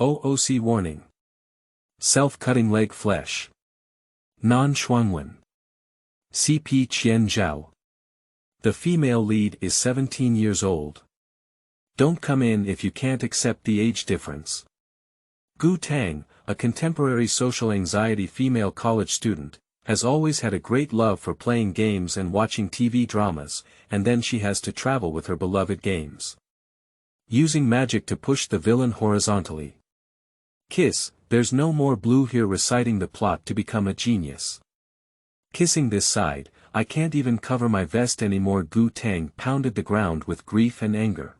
OOC warning. Self-cutting leg flesh. Non-Shuangwen. CP Qian Zhao. The female lead is 17 years old. Don't come in if you can't accept the age difference. Tang, a contemporary social anxiety female college student, has always had a great love for playing games and watching TV dramas, and then she has to travel with her beloved games. Using magic to push the villain horizontally. Kiss, there's no more blue here reciting the plot to become a genius. Kissing this side, I can't even cover my vest anymore. Tang pounded the ground with grief and anger.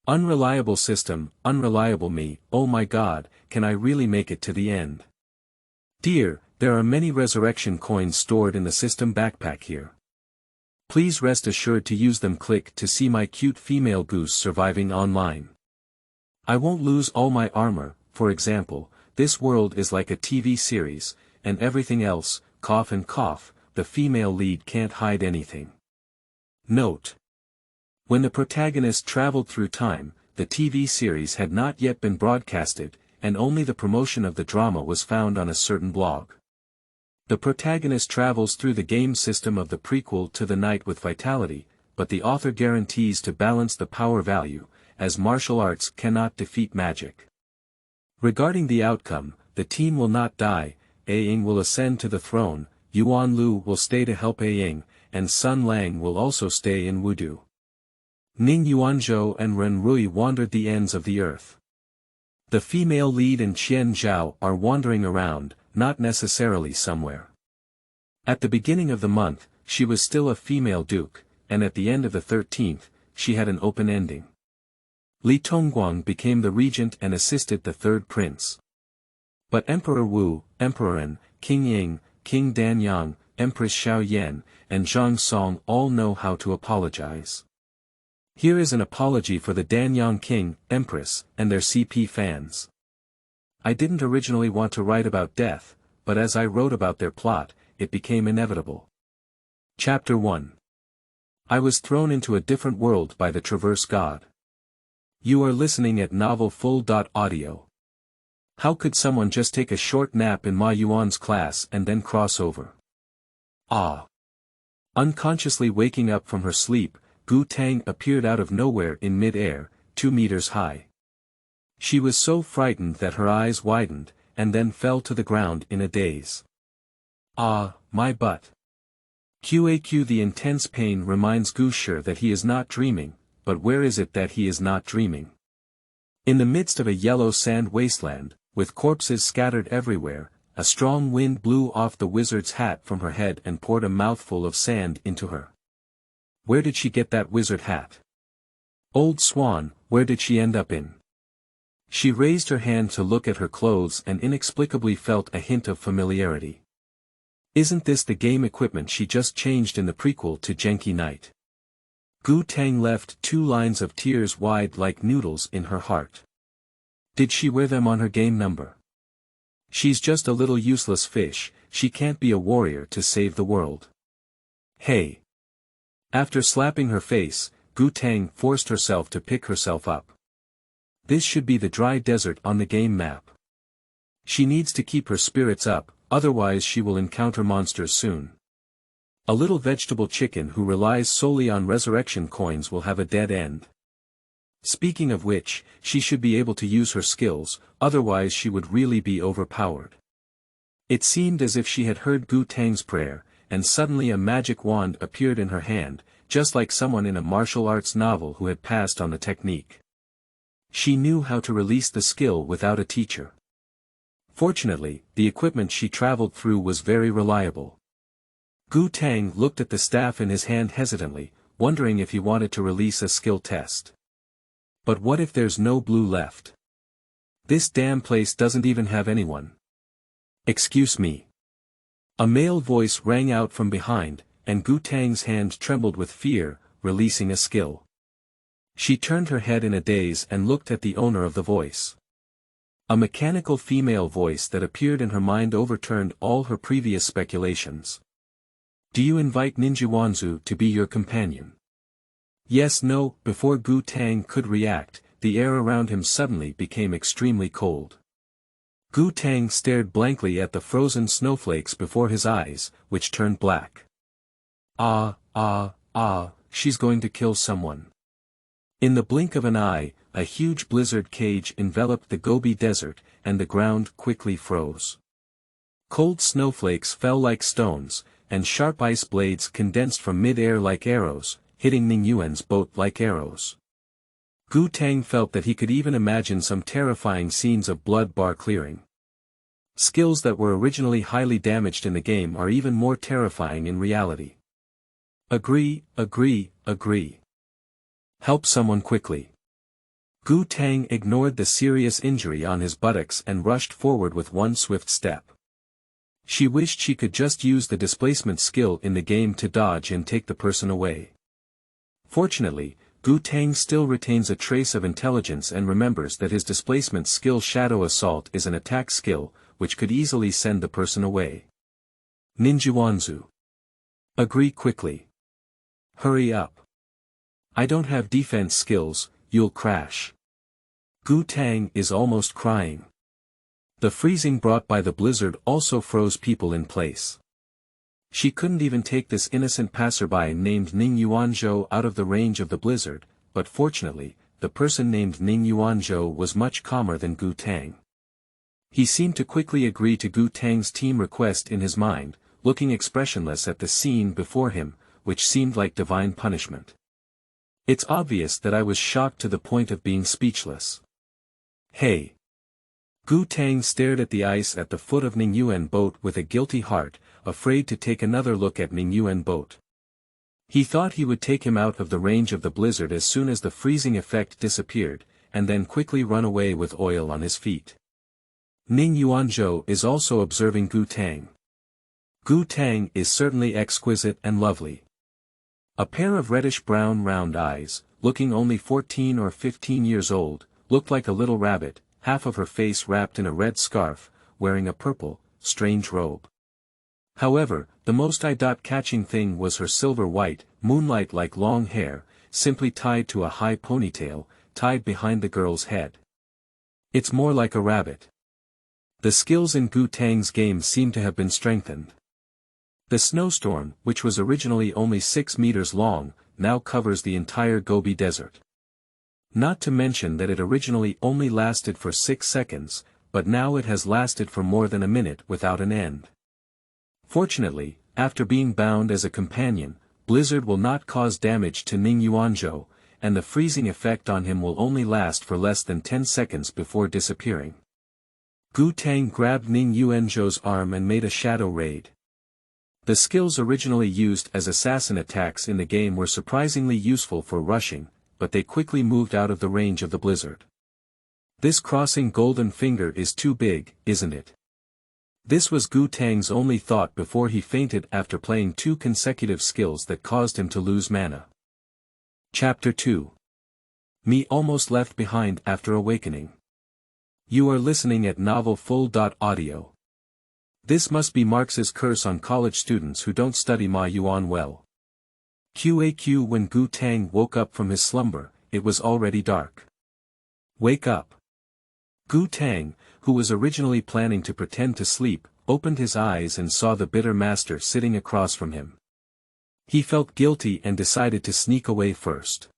Unreliable system, unreliable me, oh my god, can I really make it to the end? Dear, there are many resurrection coins stored in the system backpack here. Please rest assured to use them. Click to see my cute female goose surviving online. I won't lose all my armor. For example, this world is like a TV series, and everything else, cough and cough, the female lead can't hide anything. Note. When the protagonist traveled through time, the TV series had not yet been broadcasted, and only the promotion of the drama was found on a certain blog. The protagonist travels through the game system of the prequel to The Night with Vitality, but the author guarantees to balance the power value, as martial arts cannot defeat magic. Regarding the outcome, the team will not die, Ying will ascend to the throne, Yuan Lu will stay to help Ying, and Sun Lang will also stay in Wudu. Ning Yuanzhou and Ren Rui wandered the ends of the earth. The female lead and Qian Zhao are wandering around, not necessarily somewhere. At the beginning of the month, she was still a female duke, and at the end of the 13th, she had an open ending. Li Tongguang became the regent and assisted the third prince. But Emperor Wu, Emperor An, King Ying, King Danyang, Empress Xiao Yan, and Zhang Song all know how to apologize. Here is an apology for the Danyang King, Empress, and their CP fans. I didn't originally want to write about death, but as I wrote about their plot, it became inevitable. Chapter 1. I was thrown into a different world by the Traverse God. You are listening at novelfull.audio. How could someone just take a short nap in Ma Yuan's class and then cross over? Ah. Unconsciously waking up from her sleep, Tang appeared out of nowhere in mid-air, 2 meters high. She was so frightened that her eyes widened, and then fell to the ground in a daze. Ah, my butt. QAQ. The intense pain reminds Gu sure that he is not dreaming, but where is it that he is not dreaming? In the midst of a yellow sand wasteland, with corpses scattered everywhere, a strong wind blew off the wizard's hat from her head and poured a mouthful of sand into her. Where did she get that wizard hat? Old swan, where did she end up in? She raised her hand to look at her clothes and inexplicably felt a hint of familiarity. Isn't this the game equipment she just changed in the prequel to Genki Knight? Tang left 2 lines of tears wide like noodles in her heart. Did she wear them on her game number? She's just a little useless fish, she can't be a warrior to save the world. Hey! After slapping her face, Tang forced herself to pick herself up. This should be the dry desert on the game map. She needs to keep her spirits up, otherwise she will encounter monsters soon. A little vegetable chicken who relies solely on resurrection coins will have a dead end. Speaking of which, she should be able to use her skills, otherwise she would really be overpowered. It seemed as if she had heard Tang's prayer, and suddenly a magic wand appeared in her hand, just like someone in a martial arts novel who had passed on the technique. She knew how to release the skill without a teacher. Fortunately, the equipment she traveled through was very reliable. Tang looked at the staff in his hand hesitantly, wondering if he wanted to release a skill test. But what if there's no blue left? This damn place doesn't even have anyone. Excuse me. A male voice rang out from behind, and Tang's hand trembled with fear, releasing a skill. She turned her head in a daze and looked at the owner of the voice. A mechanical female voice that appeared in her mind overturned all her previous speculations. Do you invite Ninjuwanzu to be your companion? Yes, no. Before Tang could react, the air around him suddenly became extremely cold. Gu Tang stared blankly at the frozen snowflakes before his eyes, which turned black. She's going to kill someone. In the blink of an eye, a huge blizzard cage enveloped the Gobi Desert, and the ground quickly froze. Cold snowflakes fell like stones, and sharp ice blades condensed from mid-air like arrows, hitting Ning Yuan's boat like arrows. Gu Tang felt that he could even imagine some terrifying scenes of blood bar clearing. Skills that were originally highly damaged in the game are even more terrifying in reality. Agree. Help someone quickly. Gu Tang ignored the serious injury on his buttocks and rushed forward with one swift step. She wished she could just use the displacement skill in the game to dodge and take the person away. Fortunately, Gu Tang still retains a trace of intelligence and remembers that his displacement skill Shadow Assault is an attack skill, which could easily send the person away. Ninjuanzu. Agree quickly. Hurry up. I don't have defense skills, you'll crash. Gu Tang is almost crying. The freezing brought by the blizzard also froze people in place. She couldn't even take this innocent passerby named Ning Yuanzhou out of the range of the blizzard, but fortunately, the person named Ning Yuanzhou was much calmer than Gu Tang. He seemed to quickly agree to Gu Tang's team request in his mind, looking expressionless at the scene before him, which seemed like divine punishment. It's obvious that I was shocked to the point of being speechless. Hey! Gu Tang stared at the ice at the foot of Ning Yuan boat with a guilty heart, afraid to take another look at Ning Yuan boat. He thought he would take him out of the range of the blizzard as soon as the freezing effect disappeared, and then quickly run away with oil on his feet. Ning Yuanzhou is also observing Gu Tang. Gu Tang is certainly exquisite and lovely. A pair of reddish-brown round eyes, looking only 14 or 15 years old, looked like a little rabbit, half of her face wrapped in a red scarf, wearing a purple, strange robe. However, the most eye-catching thing was her silver-white, moonlight-like long hair, simply tied to a high ponytail, tied behind the girl's head. It's more like a rabbit. The skills in Gu Tang's game seem to have been strengthened. The snowstorm, which was originally only 6 meters long, now covers the entire Gobi Desert. Not to mention that it originally only lasted for 6 seconds, but now it has lasted for more than a minute without an end. Fortunately, after being bound as a companion, blizzard will not cause damage to Ning Yuanzhou, and the freezing effect on him will only last for less than 10 seconds before disappearing. Gu Tang grabbed Ning Yuanzhou's arm and made a shadow raid. The skills originally used as assassin attacks in the game were surprisingly useful for rushing, but they quickly moved out of the range of the blizzard. This crossing golden finger is too big, isn't it? This was Gu Tang's only thought before he fainted after playing 2 consecutive skills that caused him to lose mana. Chapter 2. Me almost left behind after awakening. You are listening at novelfull.audio. This must be Marx's curse on college students who don't study Ma Yuan well. QAQ. When Gu Tang woke up from his slumber, it was already dark. Wake up. Gu Tang, who was originally planning to pretend to sleep, opened his eyes and saw the bitter master sitting across from him. He felt guilty and decided to sneak away first.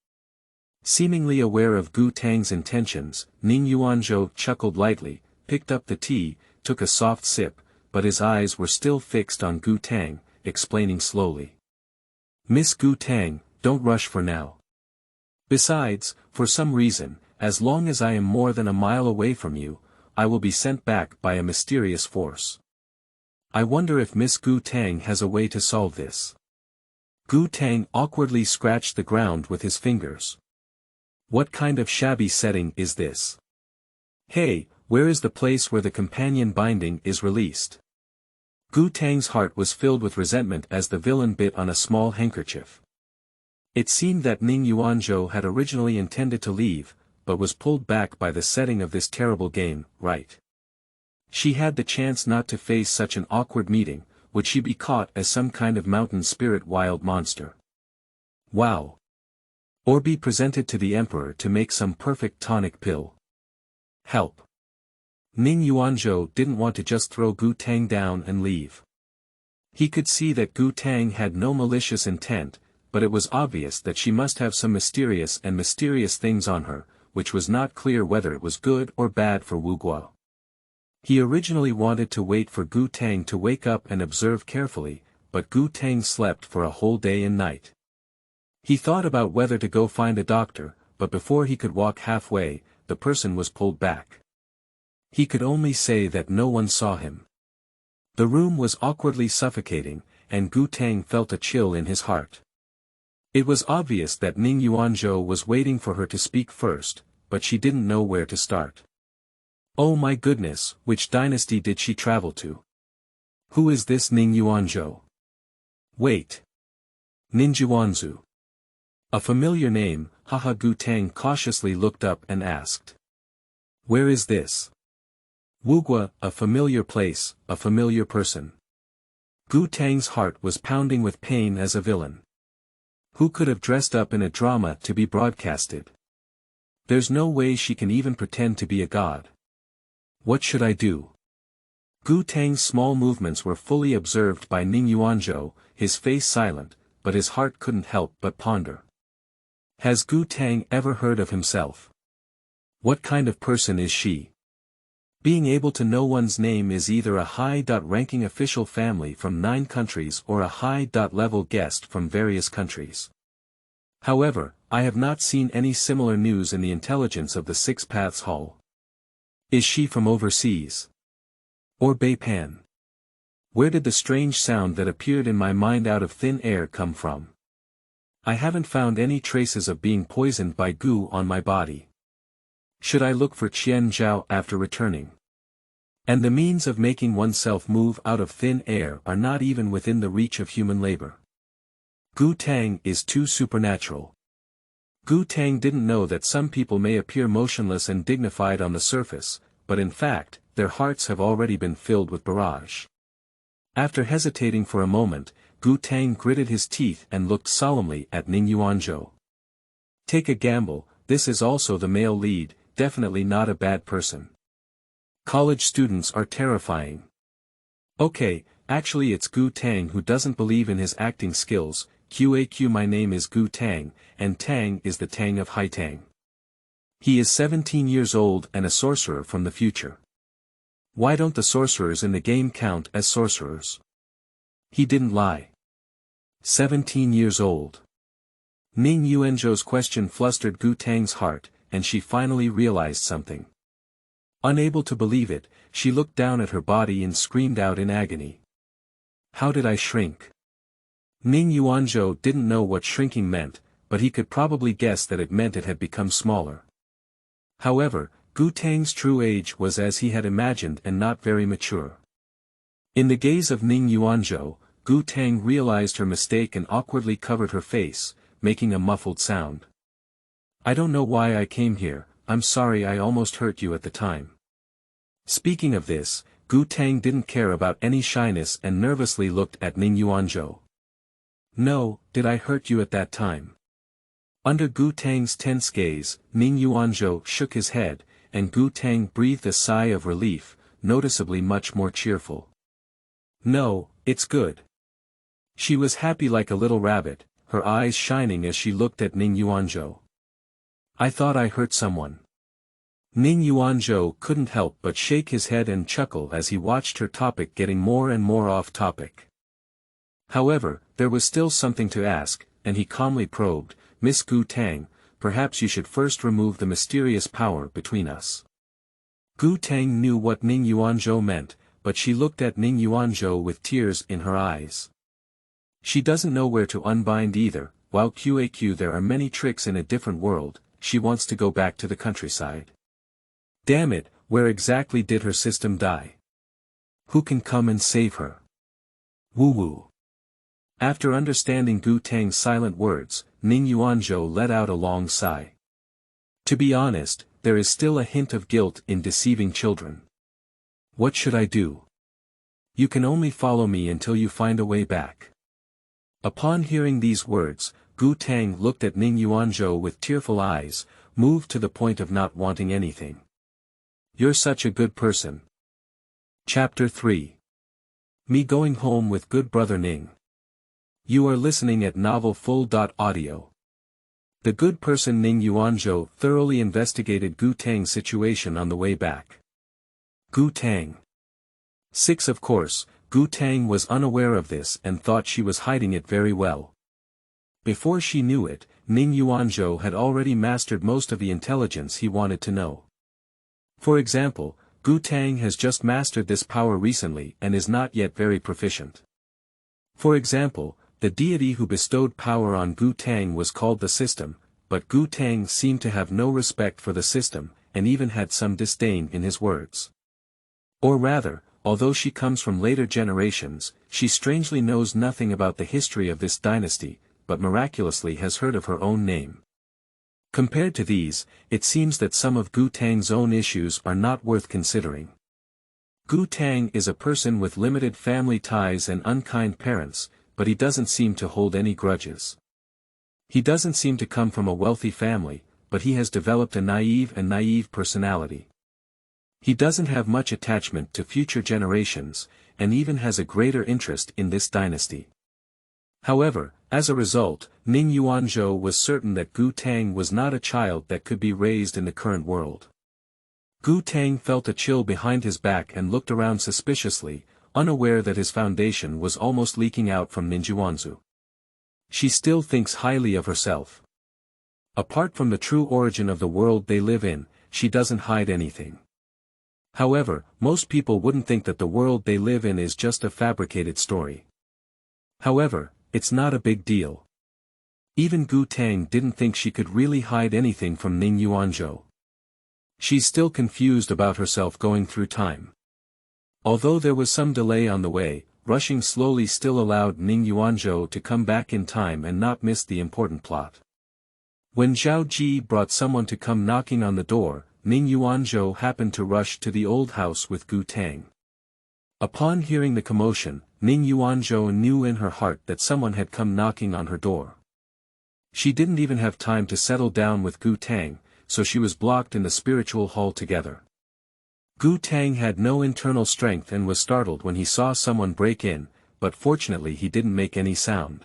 Seemingly aware of Gu Tang's intentions, Ning Yuanzhou chuckled lightly, picked up the tea, took a soft sip, but his eyes were still fixed on Gu Tang, explaining slowly. Miss Gu Tang, don't rush for now. Besides, for some reason, as long as I am more than a mile away from you, I will be sent back by a mysterious force. I wonder if Miss Gu Tang has a way to solve this. Gu Tang awkwardly scratched the ground with his fingers. What kind of shabby setting is this? Hey, where is the place where the companion binding is released? Gu Tang's heart was filled with resentment as the villain bit on a small handkerchief. It seemed that Ning Yuanzhou had originally intended to leave, but was pulled back by the setting of this terrible game, right? She had the chance not to face such an awkward meeting. Would she be caught as some kind of mountain spirit wild monster? Wow! Or be presented to the emperor to make some perfect tonic pill. Help. Ning Yuanzhou didn't want to just throw Gu Tang down and leave. He could see that Gu Tang had no malicious intent, but it was obvious that she must have some mysterious things on her, which was not clear whether it was good or bad for Wu Guo. He originally wanted to wait for Gu Tang to wake up and observe carefully, but Gu Tang slept for a whole day and night. He thought about whether to go find a doctor, but before he could walk halfway, the person was pulled back. He could only say that no one saw him. The room was awkwardly suffocating, and Gu Tang felt a chill in his heart. It was obvious that Ning Yuanzhou was waiting for her to speak first, but she didn't know where to start. Oh my goodness, which dynasty did she travel to? Who is this Ning Yuanzhou? Wait. Ninjuanzu. A familiar name, haha. Gu Tang cautiously looked up and asked. Where is this? Wugua, a familiar place, a familiar person. Gu Tang's heart was pounding with pain as a villain. Who could have dressed up in a drama to be broadcasted? There's no way she can even pretend to be a god. What should I do? Gu Tang's small movements were fully observed by Ning Yuanzhou, his face silent, but his heart couldn't help but ponder. Has Gu Tang ever heard of himself? What kind of person is she? Being able to know one's name is either a high-ranking official family from 9 countries or a high-level guest from various countries. However, I have not seen any similar news in the intelligence of the Six Paths Hall. Is she from overseas? Or Beipan? Where did the strange sound that appeared in my mind out of thin air come from? I haven't found any traces of being poisoned by goo on my body. Should I look for Qian Zhao after returning? And the means of making oneself move out of thin air are not even within the reach of human labor. Gu Tang is too supernatural. Gu Tang didn't know that some people may appear motionless and dignified on the surface, but in fact, their hearts have already been filled with barrage. After hesitating for a moment, Gu Tang gritted his teeth and looked solemnly at Ning Yuanzhou. Take a gamble, this is also the male lead, definitely not a bad person. College students are terrifying. Okay, actually it's Gu Tang who doesn't believe in his acting skills. QAQ, my name is Gu Tang, and Tang is the Tang of Haitang. He is 17 years old and a sorcerer from the future. Why don't the sorcerers in the game count as sorcerers? He didn't lie. 17 years old. Ning Yuanzhou's question flustered Gu Tang's heart, and she finally realized something. Unable to believe it, she looked down at her body and screamed out in agony. How did I shrink? Ning Yuanzhou didn't know what shrinking meant, but he could probably guess that it meant it had become smaller. However, Gu Tang's true age was as he had imagined and not very mature. In the gaze of Ning Yuanzhou, Gu Tang realized her mistake and awkwardly covered her face, making a muffled sound. I don't know why I came here, I'm sorry I almost hurt you at the time. Speaking of this, Gu Tang didn't care about any shyness and nervously looked at Ning Yuanzhou. No, did I hurt you at that time? Under Gu Tang's tense gaze, Ning Yuanzhou shook his head, and Gu Tang breathed a sigh of relief, noticeably much more cheerful. No, it's good. She was happy like a little rabbit, her eyes shining as she looked at Ning Yuanzhou. I thought I hurt someone. Ning Yuanzhou couldn't help but shake his head and chuckle as he watched her topic getting more and more off topic. However, there was still something to ask, and he calmly probed, Miss Gu Tang, perhaps you should first remove the mysterious power between us. Gu Tang knew what Ning Yuanzhou meant, but she looked at Ning Yuanzhou with tears in her eyes. She doesn't know where to unbind either, while QAQ there are many tricks in a different world, she wants to go back to the countryside. Damn it, where exactly did her system die? Who can come and save her? Woo-woo. After understanding Gu Tang's silent words, Ning Yuanzhou let out a long sigh. To be honest, there is still a hint of guilt in deceiving children. What should I do? You can only follow me until you find a way back. Upon hearing these words, Gu Tang looked at Ning Yuanzhou with tearful eyes, moved to the point of not wanting anything. "You're such a good person." Chapter 3. Me going home with good brother Ning. You are listening at novelfull.audio. The good person Ning Yuanzhou thoroughly investigated Gu Tang's situation on the way back. Gu Tang. 6. Of course, Gu Tang was unaware of this and thought she was hiding it very well. Before she knew it, Ning Yuanzhou had already mastered most of the intelligence he wanted to know. For example, Gu Tang has just mastered this power recently and is not yet very proficient. For example, the deity who bestowed power on Gu Tang was called the system, but Gu Tang seemed to have no respect for the system, and even had some disdain in his words. Or rather, although she comes from later generations, she strangely knows nothing about the history of this dynasty, but miraculously has heard of her own name. Compared to these, it seems that some of Gu Tang's own issues are not worth considering. Gu Tang is a person with limited family ties and unkind parents, but he doesn't seem to hold any grudges. He doesn't seem to come from a wealthy family, but he has developed a naive personality. He doesn't have much attachment to future generations, and even has a greater interest in this dynasty. However, as a result, Ning Yuanzhou was certain that Gu Tang was not a child that could be raised in the current world. Gu Tang felt a chill behind his back and looked around suspiciously, unaware that his foundation was almost leaking out from Ning Yuanzhou. She still thinks highly of herself. Apart from the true origin of the world they live in, she doesn't hide anything. However, most people wouldn't think that the world they live in is just a fabricated story. However, it's not a big deal. Even Gu Tang didn't think she could really hide anything from Ning Yuanzhou. She's still confused about herself going through time. Although there was some delay on the way, rushing slowly still allowed Ning Yuanzhou to come back in time and not miss the important plot. When Zhao Ji brought someone to come knocking on the door, Ning Yuanzhou happened to rush to the old house with Gu Tang. Upon hearing the commotion, Ning Yuanzhou knew in her heart that someone had come knocking on her door. She didn't even have time to settle down with Gu Tang, so she was blocked in the spiritual hall together. Gu Tang had no internal strength and was startled when he saw someone break in, but fortunately he didn't make any sound.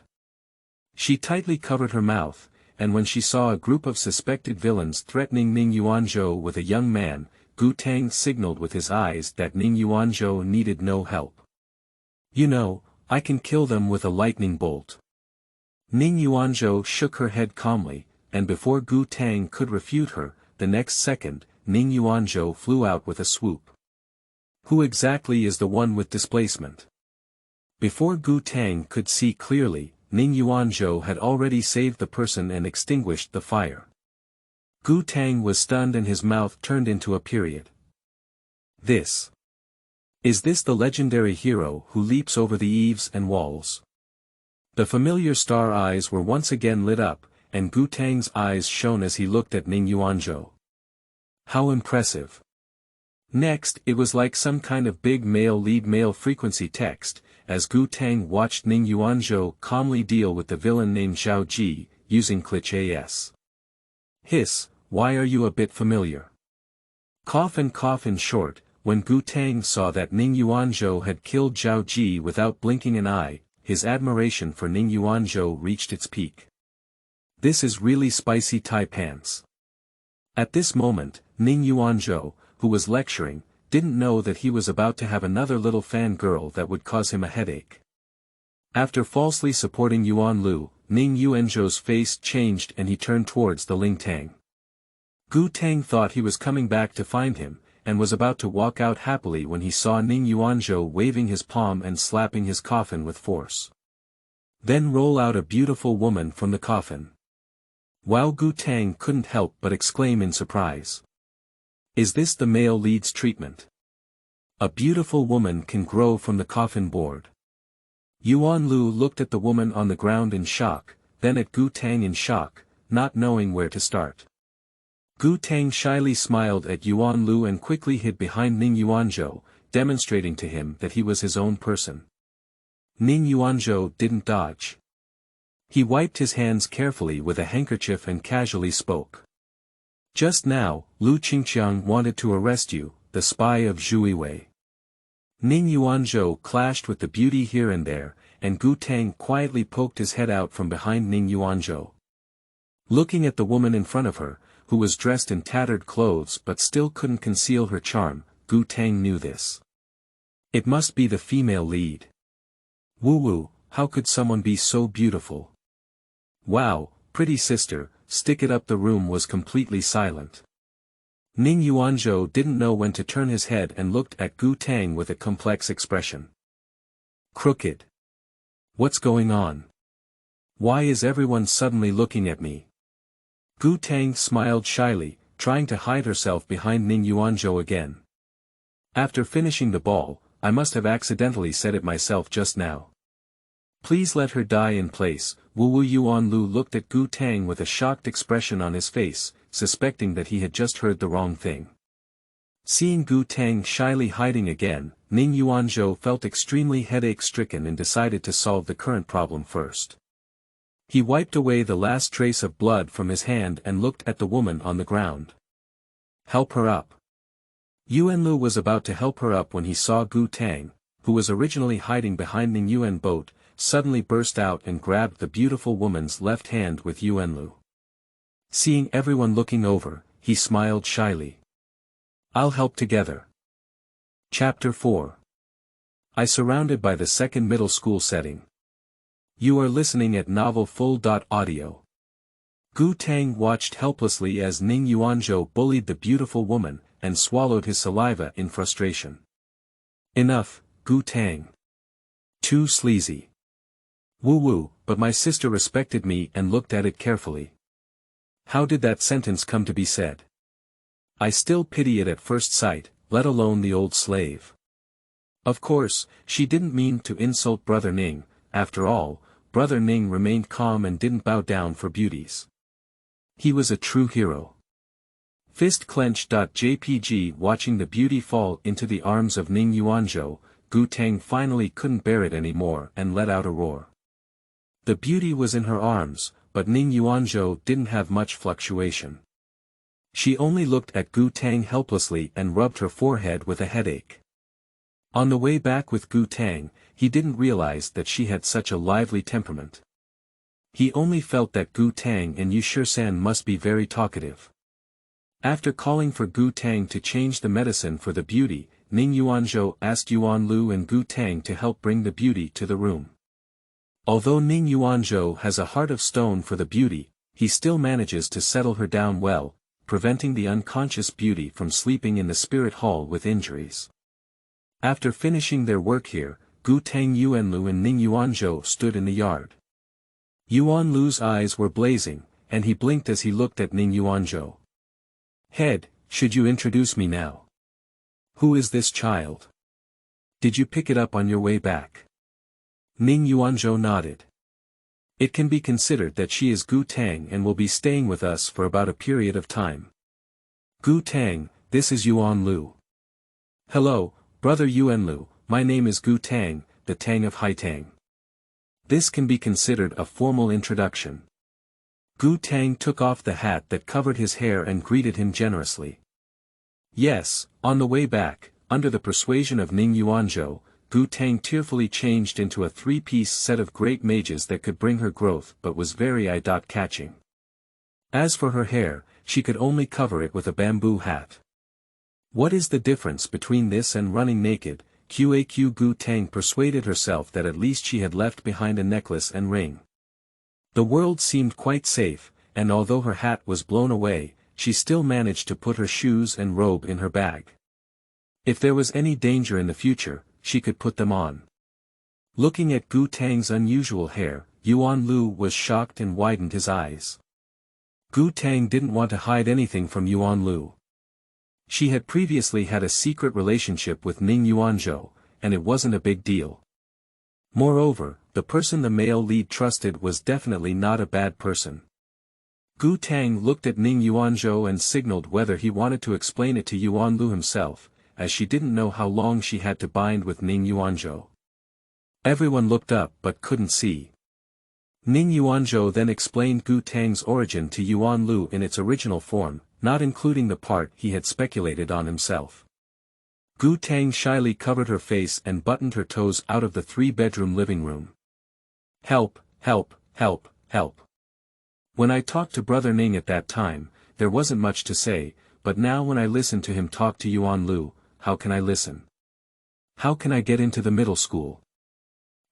She tightly covered her mouth, and when she saw a group of suspected villains threatening Ning Yuanzhou with a young man, Gu Tang signaled with his eyes that Ning Yuanzhou needed no help. "You know, I can kill them with a lightning bolt." Ning Yuanzhou shook her head calmly, and before Gu Tang could refute her, the next second, Ning Yuanzhou flew out with a swoop. Who exactly is the one with displacement? Before Gu Tang could see clearly, Ning Yuanzhou had already saved the person and extinguished the fire. Gu Tang was stunned and his mouth turned into a period. Is this the legendary hero who leaps over the eaves and walls? The familiar star eyes were once again lit up, and Gu Tang's eyes shone as he looked at Ning Yuanzhou. How impressive. Next, it was like some kind of big male lead male frequency text, as Gu Tang watched Ning Yuanzhou calmly deal with the villain named Zhao Ji, using Glitch AS. Hiss, why are you a bit familiar? Cough in short, when Gu Tang saw that Ning Yuanzhou had killed Zhao Ji without blinking an eye, his admiration for Ning Yuanzhou reached its peak. This is really spicy Thai pants. At this moment, Ning Yuanzhou, who was lecturing, didn't know that he was about to have another little fangirl that would cause him a headache. After falsely supporting Yuan Lu, Ning Yuanzhou's face changed and he turned towards the Ling Tang. Gu Tang thought he was coming back to find him, and was about to walk out happily when he saw Ning Yuanzhou waving his palm and slapping his coffin with force. Then roll out a beautiful woman from the coffin. Wow! Gu Tang couldn't help but exclaim in surprise. Is this the male lead's treatment? A beautiful woman can grow from the coffin board. Yuan Lu looked at the woman on the ground in shock, then at Gu Tang in shock, not knowing where to start. Gu Tang shyly smiled at Yuan Lu and quickly hid behind Ning Yuanzhou, demonstrating to him that he was his own person. Ning Yuanzhou didn't dodge. He wiped his hands carefully with a handkerchief and casually spoke. Just now, Lu Qingqiang wanted to arrest you, the spy of Zhuiwei. Ning Yuanzhou clashed with the beauty here and there, and Gu Tang quietly poked his head out from behind Ning Yuanzhou. Looking at the woman in front of her, who was dressed in tattered clothes but still couldn't conceal her charm, Gu Tang knew this. It must be the female lead. Woo, how could someone be so beautiful? Wow, pretty sister, stick it up. The room was completely silent. Ning Yuanzhou didn't know when to turn his head and looked at Gu Tang with a complex expression. Crooked. What's going on? Why is everyone suddenly looking at me? Gu Tang smiled shyly, trying to hide herself behind Ning Yuanzhou again. After finishing the ball, I must have accidentally said it myself just now. Please let her die in place. Wu Yuanlu looked at Gu Tang with a shocked expression on his face, suspecting that he had just heard the wrong thing. Seeing Gu Tang shyly hiding again, Ning Yuanzhou felt extremely headache-stricken and decided to solve the current problem first. He wiped away the last trace of blood from his hand and looked at the woman on the ground. Help her up. Yuanlu was about to help her up when he saw Gu Tang, who was originally hiding behind Ning Yuan boat, suddenly burst out and grabbed the beautiful woman's left hand with Yuanlu. Seeing everyone looking over, he smiled shyly. I'll help together. Chapter 4. I surrounded by the second middle school setting. You are listening at Novel Full.audio. Gu Tang watched helplessly as Ning Yuanzhou bullied the beautiful woman, and swallowed his saliva in frustration. Enough, Gu Tang. Too sleazy. Woo, but my sister respected me and looked at it carefully. How did that sentence come to be said? I still pity it at first sight, let alone the old slave. Of course, she didn't mean to insult Brother Ning. After all, Brother Ning remained calm and didn't bow down for beauties. He was a true hero. Fist clenched. JPG. Watching the beauty fall into the arms of Ning Yuanzhou, Gu Tang finally couldn't bear it anymore and let out a roar. The beauty was in her arms, but Ning Yuanzhou didn't have much fluctuation. She only looked at Gu Tang helplessly and rubbed her forehead with a headache. On the way back with Gu Tang, he didn't realize that she had such a lively temperament. He only felt that Gu Tang and Yu Shisan must be very talkative. After calling for Gu Tang to change the medicine for the beauty, Ning Yuanzhou asked Yuanlu and Gu Tang to help bring the beauty to the room. Although Ning Yuanzhou has a heart of stone for the beauty, he still manages to settle her down well, preventing the unconscious beauty from sleeping in the spirit hall with injuries. After finishing their work here, Gu Tang, Yuanlu and Ning Yuanzhou stood in the yard. Yuanlu's eyes were blazing, and he blinked as he looked at Ning Yuanzhou. Head, should you introduce me now? Who is this child? Did you pick it up on your way back? Ning Yuanzhou nodded. It can be considered that she is Gu Tang and will be staying with us for about a period of time. Gu Tang, this is Yuanlu. Hello, Brother Yuanlu, my name is Gu Tang, the Tang of Haitang. This can be considered a formal introduction. Gu Tang took off the hat that covered his hair and greeted him generously. Yes, on the way back, under the persuasion of Ning Yuanzhou, Gu Tang tearfully changed into a three-piece set of great mages that could bring her growth but was very eye-catching. As for her hair, she could only cover it with a bamboo hat. What is the difference between this and running naked? Gu Tang persuaded herself that at least she had left behind a necklace and ring. The world seemed quite safe, and although her hat was blown away, she still managed to put her shoes and robe in her bag. If there was any danger in the future, she could put them on. Looking at Gu Tang's unusual hair, Yuanlu was shocked and widened his eyes. Gu Tang didn't want to hide anything from Yuanlu. She had previously had a secret relationship with Ning Yuanzhou, and it wasn't a big deal. Moreover, the person the male lead trusted was definitely not a bad person. Gu Tang looked at Ning Yuanzhou and signaled whether he wanted to explain it to Yuanlu himself, as she didn't know how long she had to bind with Ning Yuanzhou. Everyone looked up but couldn't see. Ning Yuanzhou then explained Gu Tang's origin to Yuan Lu in its original form, not including the part he had speculated on himself. Gu Tang shyly covered her face and buttoned her toes out of the three-bedroom living room. Help, help, help, help. When I talked to Brother Ning at that time, there wasn't much to say, but now when I listen to him talk to Yuan Lu, how can I listen? How can I get into the middle school?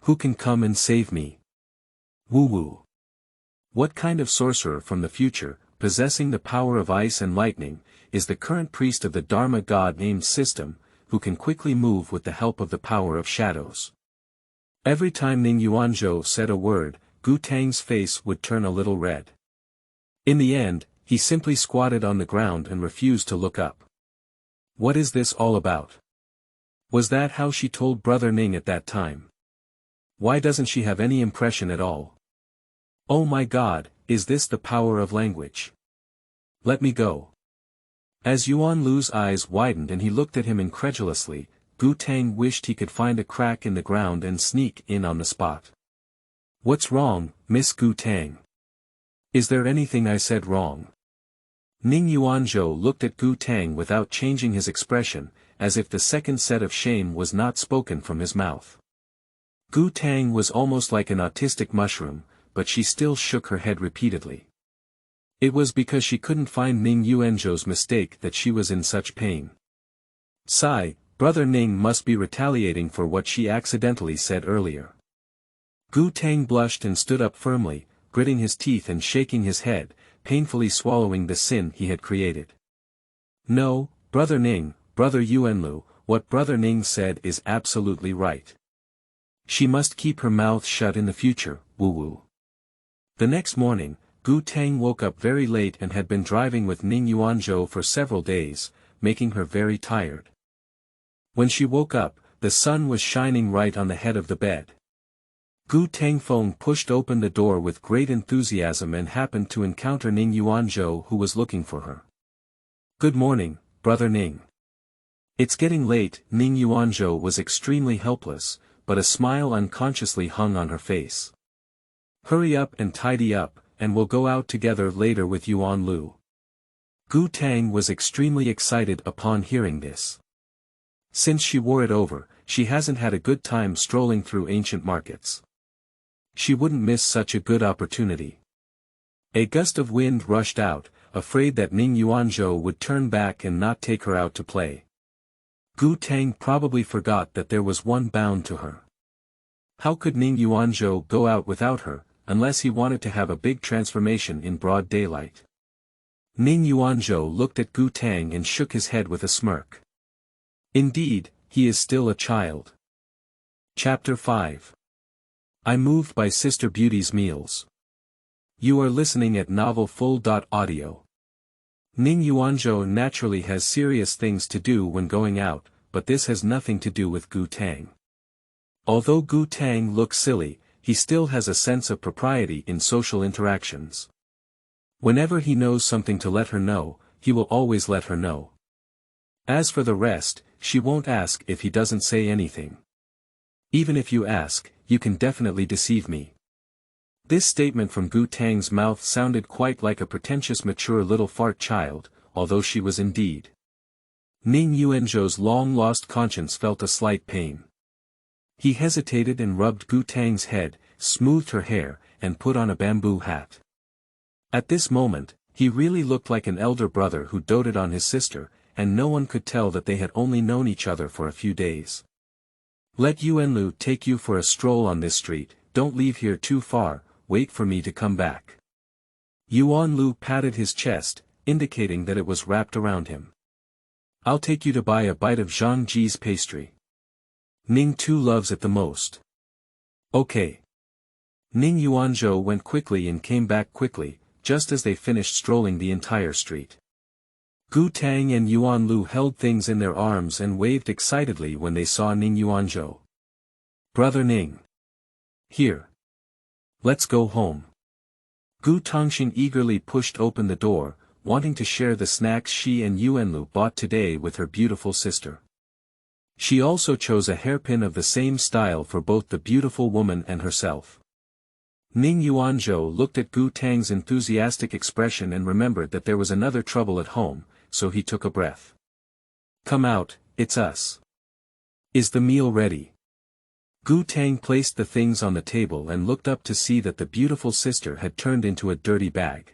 Who can come and save me? Woo-woo. What kind of sorcerer from the future, possessing the power of ice and lightning, is the current priest of the Dharma God-named system, who can quickly move with the help of the power of shadows? Every time Ning Yuanzhou said a word, Gu Tang's face would turn a little red. In the end, he simply squatted on the ground and refused to look up. What is this all about? Was that how she told Brother Ning at that time? Why doesn't she have any impression at all? Oh my God, is this the power of language? Let me go. As Yuan Lu's eyes widened and he looked at him incredulously, Gu Tang wished he could find a crack in the ground and sneak in on the spot. What's wrong, Miss Gu Tang? Is there anything I said wrong? Ning Yuanzhou looked at Gu Tang without changing his expression, as if the second set of shame was not spoken from his mouth. Gu Tang was almost like an autistic mushroom, but she still shook her head repeatedly. It was because she couldn't find Ning Yuanzhou's mistake that she was in such pain. Sigh, Brother Ning must be retaliating for what she accidentally said earlier. Gu Tang blushed and stood up firmly, gritting his teeth and shaking his head, painfully swallowing the sin he had created. No, Brother Ning, Brother Yuanlu, what Brother Ning said is absolutely right. She must keep her mouth shut in the future, woo-woo. The next morning, Gu Tang woke up very late and had been driving with Ning Yuanzhou for several days, making her very tired. When she woke up, the sun was shining right on the head of the bed. Gu Tangfeng pushed open the door with great enthusiasm and happened to encounter Ning Yuanzhou, who was looking for her. Good morning, Brother Ning. It's getting late. Ning Yuanzhou was extremely helpless, but a smile unconsciously hung on her face. Hurry up and tidy up, and we'll go out together later with Yuan Lu. Gu Tang was extremely excited upon hearing this. Since she wore it over, she hasn't had a good time strolling through ancient markets. She wouldn't miss such a good opportunity. A gust of wind rushed out, afraid that Ning Yuanzhou would turn back and not take her out to play. Gu Tang probably forgot that there was one bound to her. How could Ning Yuanzhou go out without her, unless he wanted to have a big transformation in broad daylight? Ning Yuanzhou looked at Gu Tang and shook his head with a smirk. Indeed, he is still a child. Chapter 5. I'm moved by Sister Beauty's meals. You are listening at novelfull.audio. Ning Yuanzhou naturally has serious things to do when going out, but this has nothing to do with Gu Tang. Although Gu Tang looks silly, he still has a sense of propriety in social interactions. Whenever he knows something to let her know, he will always let her know. As for the rest, she won't ask if he doesn't say anything. Even if you ask, you can definitely deceive me. This statement from Gu Tang's mouth sounded quite like a pretentious mature little fart child, although she was indeed. Ning Yuanzhou's long-lost conscience felt a slight pain. He hesitated and rubbed Gu Tang's head, smoothed her hair, and put on a bamboo hat. At this moment, he really looked like an elder brother who doted on his sister, and no one could tell that they had only known each other for a few days. Let Yuanlu take you for a stroll on this street, don't leave here too far, wait for me to come back. Yuan Lu patted his chest, indicating that it was wrapped around him. I'll take you to buy a bite of Zhang Ji's pastry. Ning too loves it the most. Okay. Ning Yuanzhou went quickly and came back quickly, just as they finished strolling the entire street. Gu Tang and Yuan Lu held things in their arms and waved excitedly when they saw Ning Yuanzhou. Brother Ning. Here. Let's go home. Gu Tangxing eagerly pushed open the door, wanting to share the snacks she and Yuanlu bought today with her beautiful sister. She also chose a hairpin of the same style for both the beautiful woman and herself. Ning Yuanzhou looked at Gu Tang's enthusiastic expression and remembered that there was another trouble at home, so he took a breath. Come out, it's us. Is the meal ready? Gu Tang placed the things on the table and looked up to see that the beautiful sister had turned into a dirty bag.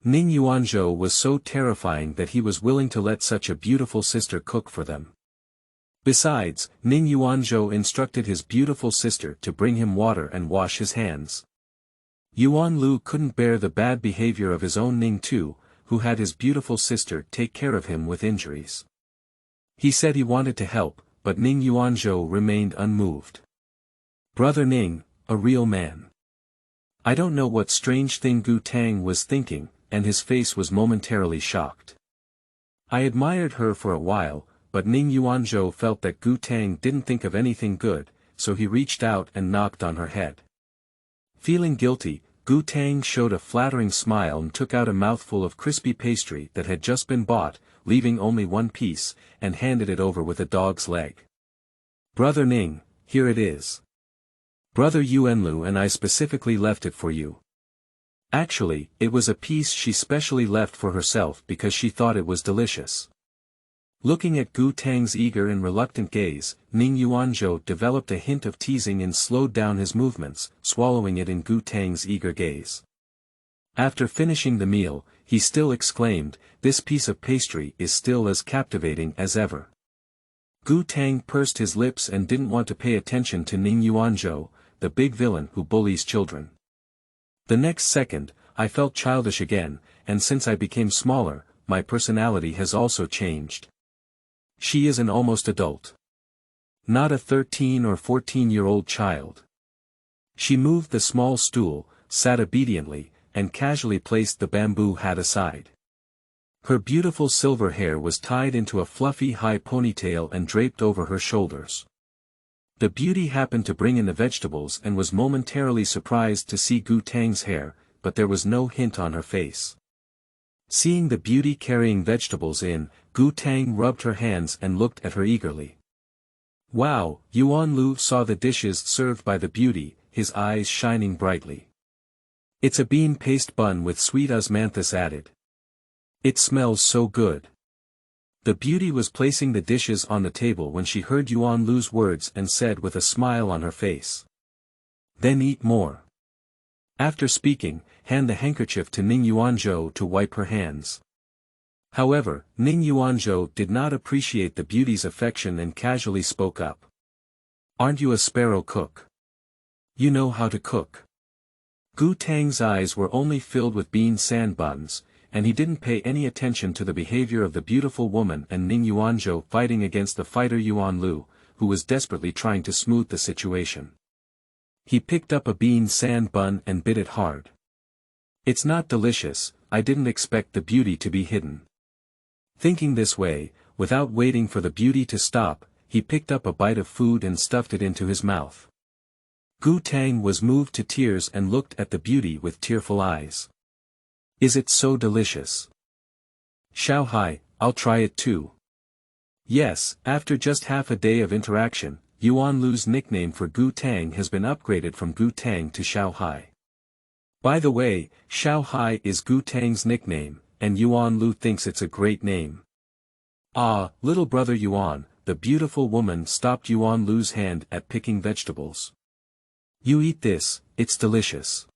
Ning Yuanzhou was so terrifying that he was willing to let such a beautiful sister cook for them. Besides, Ning Yuanzhou instructed his beautiful sister to bring him water and wash his hands. Yuan Lu couldn't bear the bad behavior of his own Ning too, who had his beautiful sister take care of him with injuries. He said he wanted to help, but Ning Yuanzhou remained unmoved. Brother Ning, a real man. I don't know what strange thing Gu Tang was thinking, and his face was momentarily shocked. I admired her for a while, but Ning Yuanzhou felt that Gu Tang didn't think of anything good, so he reached out and knocked on her head. Feeling guilty, Gu Tang showed a flattering smile and took out a mouthful of crispy pastry that had just been bought, leaving only one piece, and handed it over with a dog's leg. Brother Ning, here it is. Brother Yuanlu and I specifically left it for you. Actually, it was a piece she specially left for herself because she thought it was delicious. Looking at Gu Tang's eager and reluctant gaze, Ning Yuanzhou developed a hint of teasing and slowed down his movements, swallowing it in Gu Tang's eager gaze. After finishing the meal, he still exclaimed, "This piece of pastry is still as captivating as ever." Gu Tang pursed his lips and didn't want to pay attention to Ning Yuanzhou, the big villain who bullies children. The next second, I felt childish again, and since I became smaller, my personality has also changed. She is an almost adult. Not a 13 or 14-year-old child. She moved the small stool, sat obediently, and casually placed the bamboo hat aside. Her beautiful silver hair was tied into a fluffy high ponytail and draped over her shoulders. The beauty happened to bring in the vegetables and was momentarily surprised to see Gu Tang's hair, but there was no hint on her face. Seeing the beauty carrying vegetables in, Gu Tang rubbed her hands and looked at her eagerly. Wow, Yuan Lu saw the dishes served by the beauty, his eyes shining brightly. It's a bean paste bun with sweet osmanthus added. It smells so good. The beauty was placing the dishes on the table when she heard Yuan Lu's words and said with a smile on her face. Then eat more. After speaking, hand the handkerchief to Ning Yuanzhou to wipe her hands. However, Ning Yuanzhou did not appreciate the beauty's affection and casually spoke up. Aren't you a sparrow cook? You know how to cook. Gu Tang's eyes were only filled with bean sand buns, and he didn't pay any attention to the behavior of the beautiful woman and Ning Yuanzhou fighting against the fighter Yuan Lu, who was desperately trying to smooth the situation. He picked up a bean sand bun and bit it hard. It's not delicious, I didn't expect the beauty to be hidden. Thinking this way, without waiting for the beauty to stop, he picked up a bite of food and stuffed it into his mouth. Gu Tang was moved to tears and looked at the beauty with tearful eyes. Is it so delicious? Xiao Hai, I'll try it too. Yes, after just half a day of interaction, Yuan Lu's nickname for Gu Tang has been upgraded from Gu Tang to Xiao Hai. By the way, Xiao Hai is Gu Tang's nickname, and Yuan Lu thinks it's a great name. Ah, little brother Yuan, the beautiful woman stopped Yuan Lu's hand at picking vegetables. You eat this, it's delicious.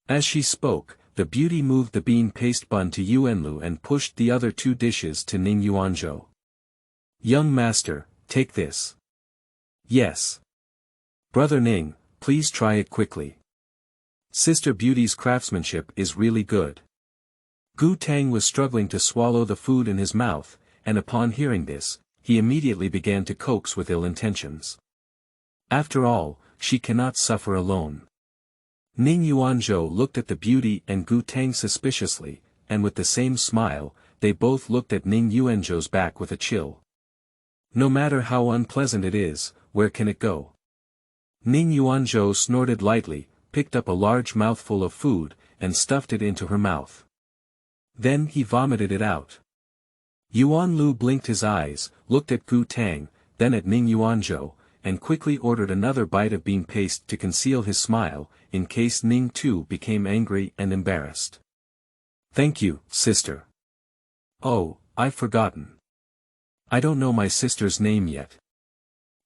As she spoke, the beauty moved the bean paste bun to Yuan Lu and pushed the other two dishes to Ning Yuanzhou. Young master, take this. Yes. Brother Ning, please try it quickly. Sister Beauty's craftsmanship is really good. Gu Tang was struggling to swallow the food in his mouth, and upon hearing this, he immediately began to coax with ill intentions. After all, she cannot suffer alone. Ning Yuanzhou looked at the beauty and Gu Tang suspiciously, and with the same smile, they both looked at Ning Yuanzhou's back with a chill. No matter how unpleasant it is, where can it go? Ning Yuanzhou snorted lightly, picked up a large mouthful of food, and stuffed it into her mouth. Then he vomited it out. Yuan Lu blinked his eyes, looked at Gu Tang, then at Ning Yuanzhou, and quickly ordered another bite of bean paste to conceal his smile, in case Ning too became angry and embarrassed. "Thank you, sister." "Oh, I've forgotten. I don't know my sister's name yet."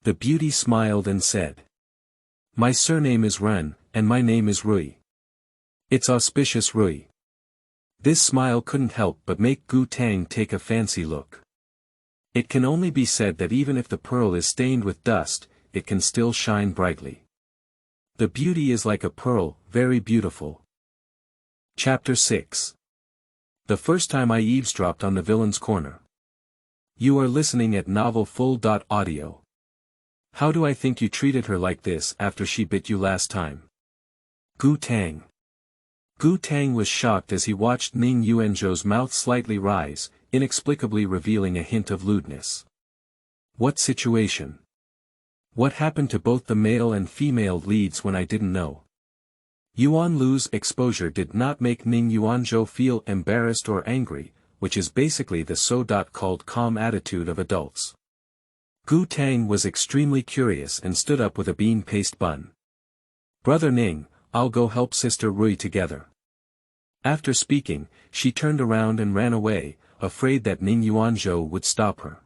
The beauty smiled and said, "My surname is Ren, and my name is Rui. It's auspicious Rui." This smile couldn't help but make Gu Tang take a fancy look. It can only be said that even if the pearl is stained with dust, it can still shine brightly. The beauty is like a pearl, very beautiful. Chapter 6. The first time I eavesdropped on the villain's corner. You are listening at Novel Full.audio. How do I think you treated her like this after she bit you last time? Gu Tang. Gu Tang was shocked as he watched Ning Yuanzhou's mouth slightly rise, inexplicably revealing a hint of lewdness. What situation? What happened to both the male and female leads when I didn't know? Yuan Lu's exposure did not make Ning Yuanzhou feel embarrassed or angry, which is basically the so-called calm attitude of adults. Gu Tang was extremely curious and stood up with a bean paste bun. "Brother Ning, I'll go help Sister Rui together." After speaking, she turned around and ran away, afraid that Ning Yuanzhou would stop her.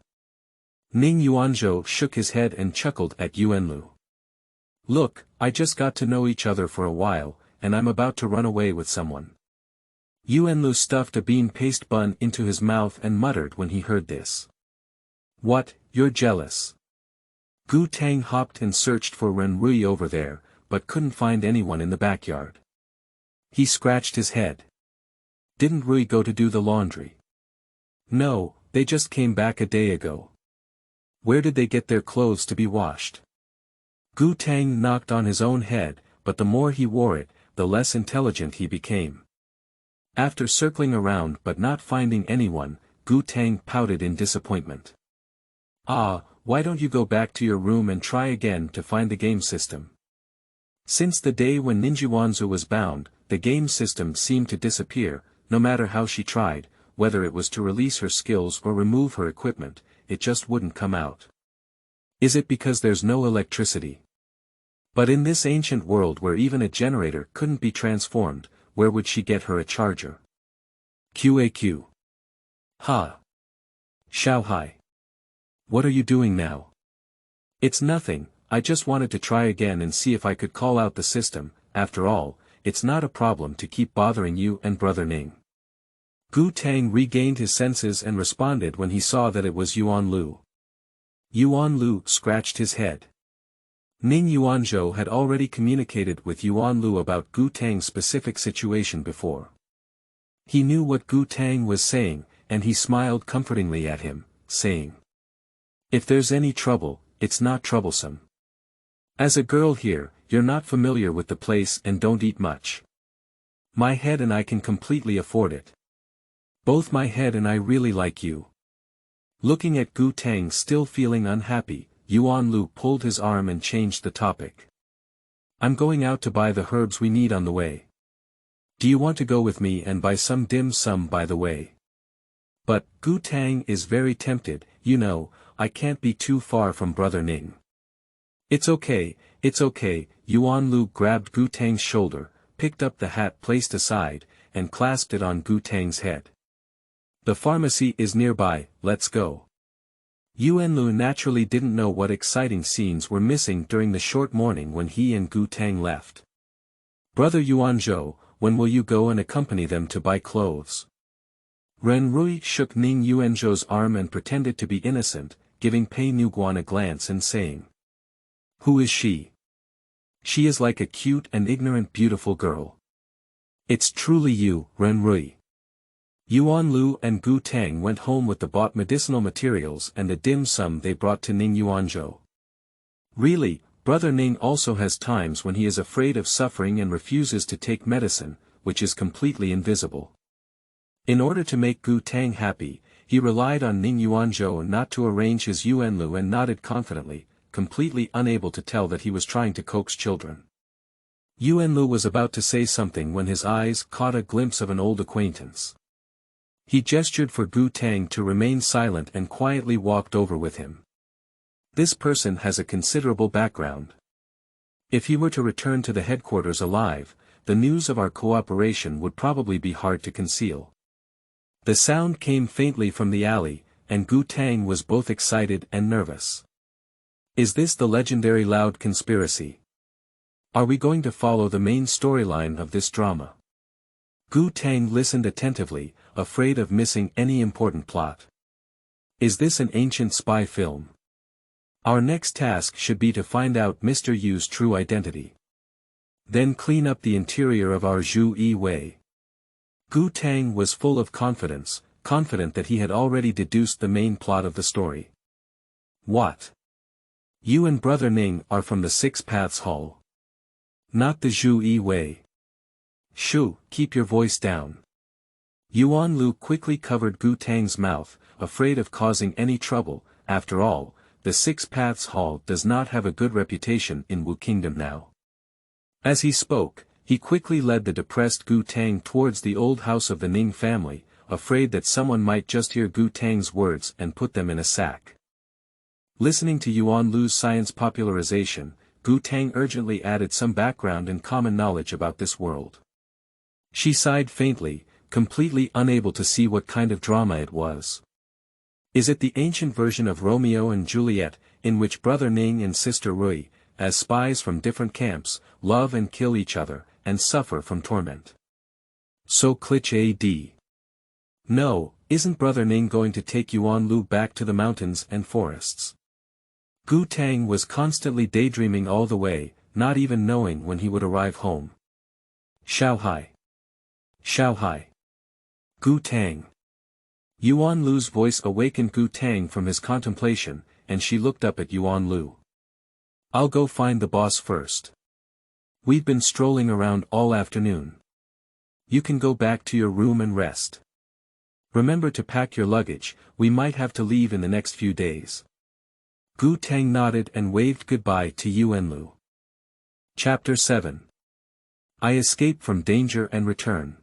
Ning Yuanzhou shook his head and chuckled at Yuanlu. "Look, I just got to know each other for a while, and I'm about to run away with someone." Yuanlu stuffed a bean paste bun into his mouth and muttered when he heard this. "What, you're jealous?" Gu Tang hopped and searched for Ren Rui over there, but couldn't find anyone in the backyard. He scratched his head. "Didn't Rui go to do the laundry?" "No, they just came back a day ago." "Where did they get their clothes to be washed?" Gu Tang knocked on his own head, but the more he wore it, the less intelligent he became. After circling around but not finding anyone, Gu Tang pouted in disappointment. "Ah, why don't you go back to your room and try again to find the game system?" Since the day when Ninjuanzu was bound, the game system seemed to disappear, no matter how she tried, whether it was to release her skills or remove her equipment, it just wouldn't come out. Is it because there's no electricity? But in this ancient world where even a generator couldn't be transformed, where would she get her a charger? QAQ. Ha. Xiao Hai. What are you doing now? It's nothing, I just wanted to try again and see if I could call out the system. After all, it's not a problem to keep bothering you and Brother Ning. Gu Tang regained his senses and responded when he saw that it was Yuan Lu. Yuan Lu scratched his head. Ning Yuanzhou had already communicated with Yuan Lu about Gu Tang's specific situation before. He knew what Gu Tang was saying, and he smiled comfortingly at him, saying, "If there's any trouble, it's not troublesome. As a girl here, you're not familiar with the place and don't eat much. My head and I can completely afford it. Both my head and I really like you." Looking at Gu Tang still feeling unhappy, Yuan Lu pulled his arm and changed the topic. "I'm going out to buy the herbs we need on the way. Do you want to go with me and buy some dim sum by the way?" But, Gu Tang is very tempted, you know, I can't be too far from Brother Ning. It's okay, Yuan Lu grabbed Gu Tang's shoulder, picked up the hat placed aside, and clasped it on Gu Tang's head. "The pharmacy is nearby, let's go." Yuan Lu naturally didn't know what exciting scenes were missing during the short morning when he and Gu Tang left. "Brother Yuanzhou, when will you go and accompany them to buy clothes?" Ren Rui shook Ning Yuanzhou's arm and pretended to be innocent, giving Pei Nuguan a glance and saying, "Who is she? She is like a cute and ignorant beautiful girl." "It's truly you, Ren Rui." Yuan Lu and Gu Tang went home with the bought medicinal materials and the dim sum they brought to Ning Yuanzhou. Really, Brother Ning also has times when he is afraid of suffering and refuses to take medicine, which is completely invisible. In order to make Gu Tang happy, he relied on Ning Yuanzhou not to arrange his Yuan Lu and nodded confidently, completely unable to tell that he was trying to coax children. Yuan Lu was about to say something when his eyes caught a glimpse of an old acquaintance. He gestured for Gu Tang to remain silent and quietly walked over with him. This person has a considerable background. If he were to return to the headquarters alive, the news of our cooperation would probably be hard to conceal. The sound came faintly from the alley, and Gu Tang was both excited and nervous. Is this the legendary loud conspiracy? Are we going to follow the main storyline of this drama? Gu Tang listened attentively, afraid of missing any important plot. Is this an ancient spy film? Our next task should be to find out Mr. Yu's true identity. Then clean up the interior of our Zhu Yi Wei. Gu Tang was full of confidence, confident that he had already deduced the main plot of the story. What? You and Brother Ning are from the Six Paths Hall. Not the Zhu Yi Wei. Shu, keep your voice down. Yuan Lu quickly covered Gu Tang's mouth, afraid of causing any trouble. After all, the Six Paths Hall does not have a good reputation in Wu Kingdom now. As he spoke, he quickly led the depressed Gu Tang towards the old house of the Ning family, afraid that someone might just hear Gu Tang's words and put them in a sack. Listening to Yuan Lu's science popularization, Gu Tang urgently added some background and common knowledge about this world. She sighed faintly, completely unable to see what kind of drama it was. Is it the ancient version of Romeo and Juliet, in which Brother Ning and Sister Rui, as spies from different camps, love and kill each other, and suffer from torment? So Clich AD. No, isn't Brother Ning going to take Yuan Lu back to the mountains and forests? Gu Tang was constantly daydreaming all the way, not even knowing when he would arrive home. Xiao Hai. Gu Tang. Yuan Lu's voice awakened Gu Tang from his contemplation, and she looked up at Yuan Lu. I'll go find the boss first. We've been strolling around all afternoon. You can go back to your room and rest. Remember to pack your luggage, we might have to leave in the next few days. Gu Tang nodded and waved goodbye to Yuan Lu. Chapter 7. I escape from danger and return.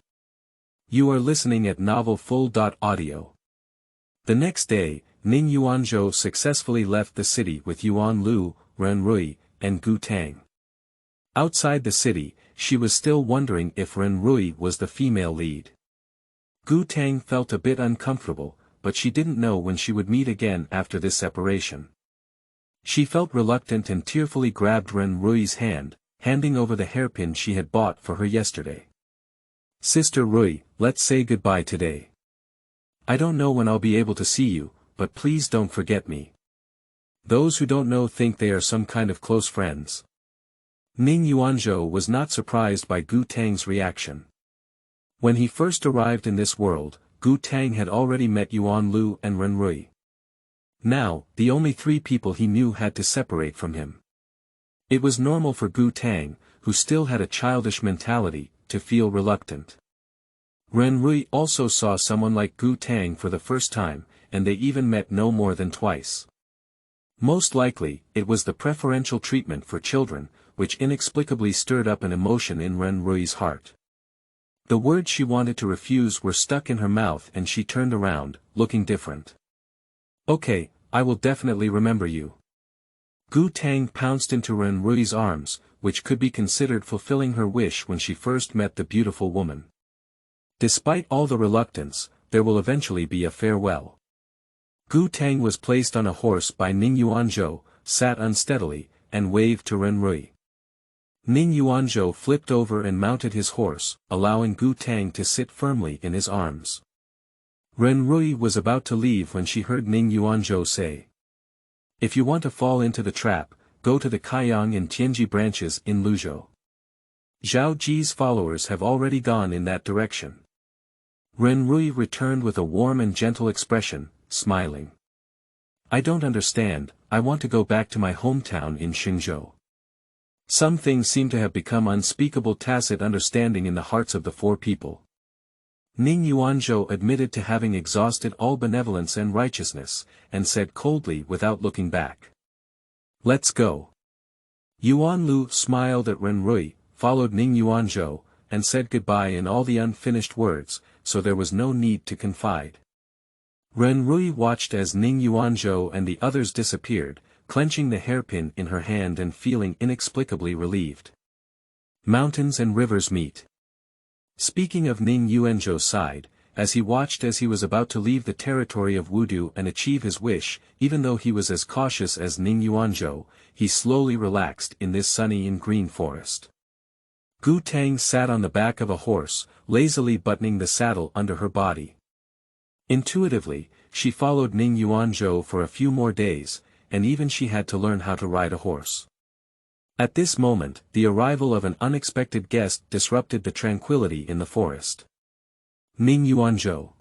You are listening at novelfull.audio. The next day, Ning Yuanzhou successfully left the city with Yuan Lu, Ren Rui, and Gu Tang. Outside the city, she was still wondering if Ren Rui was the female lead. Gu Tang felt a bit uncomfortable, but she didn't know when she would meet again after this separation. She felt reluctant and tearfully grabbed Ren Rui's hand, handing over the hairpin she had bought for her yesterday. Sister Rui, let's say goodbye today. I don't know when I'll be able to see you, but please don't forget me. Those who don't know think they are some kind of close friends. Ning Yuanzhou was not surprised by Gu Tang's reaction. When he first arrived in this world, Gu Tang had already met Yuan Lu and Ren Rui. Now, the only three people he knew had to separate from him. It was normal for Gu Tang, who still had a childish mentality, to feel reluctant. Ren Rui also saw someone like Gu Tang for the first time, and they even met no more than twice. Most likely, it was the preferential treatment for children, which inexplicably stirred up an emotion in Ren Rui's heart. The words she wanted to refuse were stuck in her mouth and she turned around, looking different. Okay, I will definitely remember you. Gu Tang pounced into Ren Rui's arms, which could be considered fulfilling her wish when she first met the beautiful woman. Despite all the reluctance, there will eventually be a farewell. Gu Tang was placed on a horse by Ning Yuanzhou, sat unsteadily, and waved to Ren Rui. Ning Yuanzhou flipped over and mounted his horse, allowing Gu Tang to sit firmly in his arms. Ren Rui was about to leave when she heard Ning Yuanzhou say, "If you want to fall into the trap, go to the Kaiyang and Tianji branches in Luzhou. Zhao Ji's followers have already gone in that direction." Ren Rui returned with a warm and gentle expression, smiling. "I don't understand, I want to go back to my hometown in Xingzhou." Some things seem to have become unspeakable tacit understanding in the hearts of the four people. Ning Yuanzhou admitted to having exhausted all benevolence and righteousness, and said coldly without looking back, "Let's go." Yuan Lu smiled at Ren Rui, followed Ning Yuanzhou, and said goodbye in all the unfinished words, so there was no need to confide. Ren Rui watched as Ning Yuanzhou and the others disappeared, clenching the hairpin in her hand and feeling inexplicably relieved. Mountains and rivers meet. Speaking of Ning Yuanzhou sighed, as he watched as he was about to leave the territory of Wudu and achieve his wish, even though he was as cautious as Ning Yuanzhou, he slowly relaxed in this sunny and green forest. Gu Tang sat on the back of a horse, lazily buttoning the saddle under her body. Intuitively, she followed Ning Yuanzhou for a few more days, and even she had to learn how to ride a horse. At this moment, the arrival of an unexpected guest disrupted the tranquility in the forest. Ning Yuanzhou.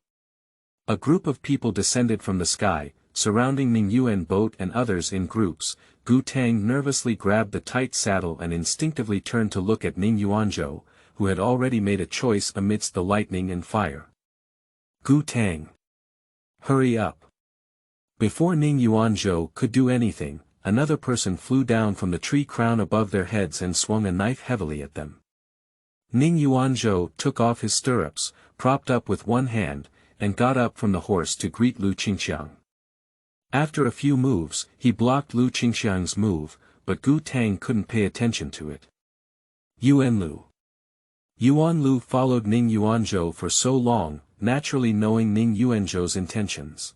A group of people descended from the sky, surrounding Ning Yuan boat and others in groups. Gu Tang nervously grabbed the tight saddle and instinctively turned to look at Ning Yuanzhou, who had already made a choice amidst the lightning and fire. Gu Tang. Hurry up. Before Ning Yuanzhou could do anything, another person flew down from the tree crown above their heads and swung a knife heavily at them. Ning Yuanzhou took off his stirrups, propped up with one hand, and got up from the horse to greet Lu Qingxiang. After a few moves, he blocked Lu Qingxiang's move, but Gu Tang couldn't pay attention to it. Yuanlu. Yuanlu followed Ning Yuanzhou for so long, naturally knowing Ning Yuanzhou's intentions.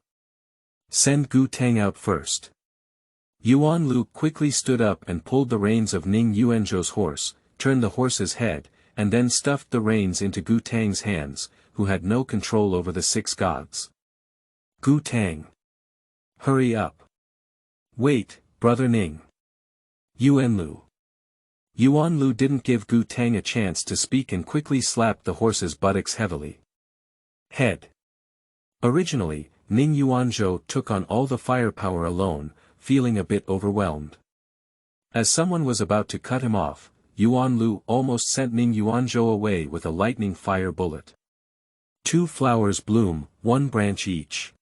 Send Gu Tang out first. Yuanlu quickly stood up and pulled the reins of Ning Yuanzhou's horse, turned the horse's head, and then stuffed the reins into Gu Tang's hands, who had no control over the 6 gods. Gu Tang. Hurry up. Wait, brother Ning. Yuanlu. Yuanlu didn't give Gu Tang a chance to speak and quickly slapped the horse's buttocks heavily. Head. Originally, Ning Yuanzhou took on all the firepower alone, feeling a bit overwhelmed. As someone was about to cut him off, Yuanlu almost sent Ning Yuanzhou away with a lightning fire bullet. 2 flowers bloom, 1 branch each.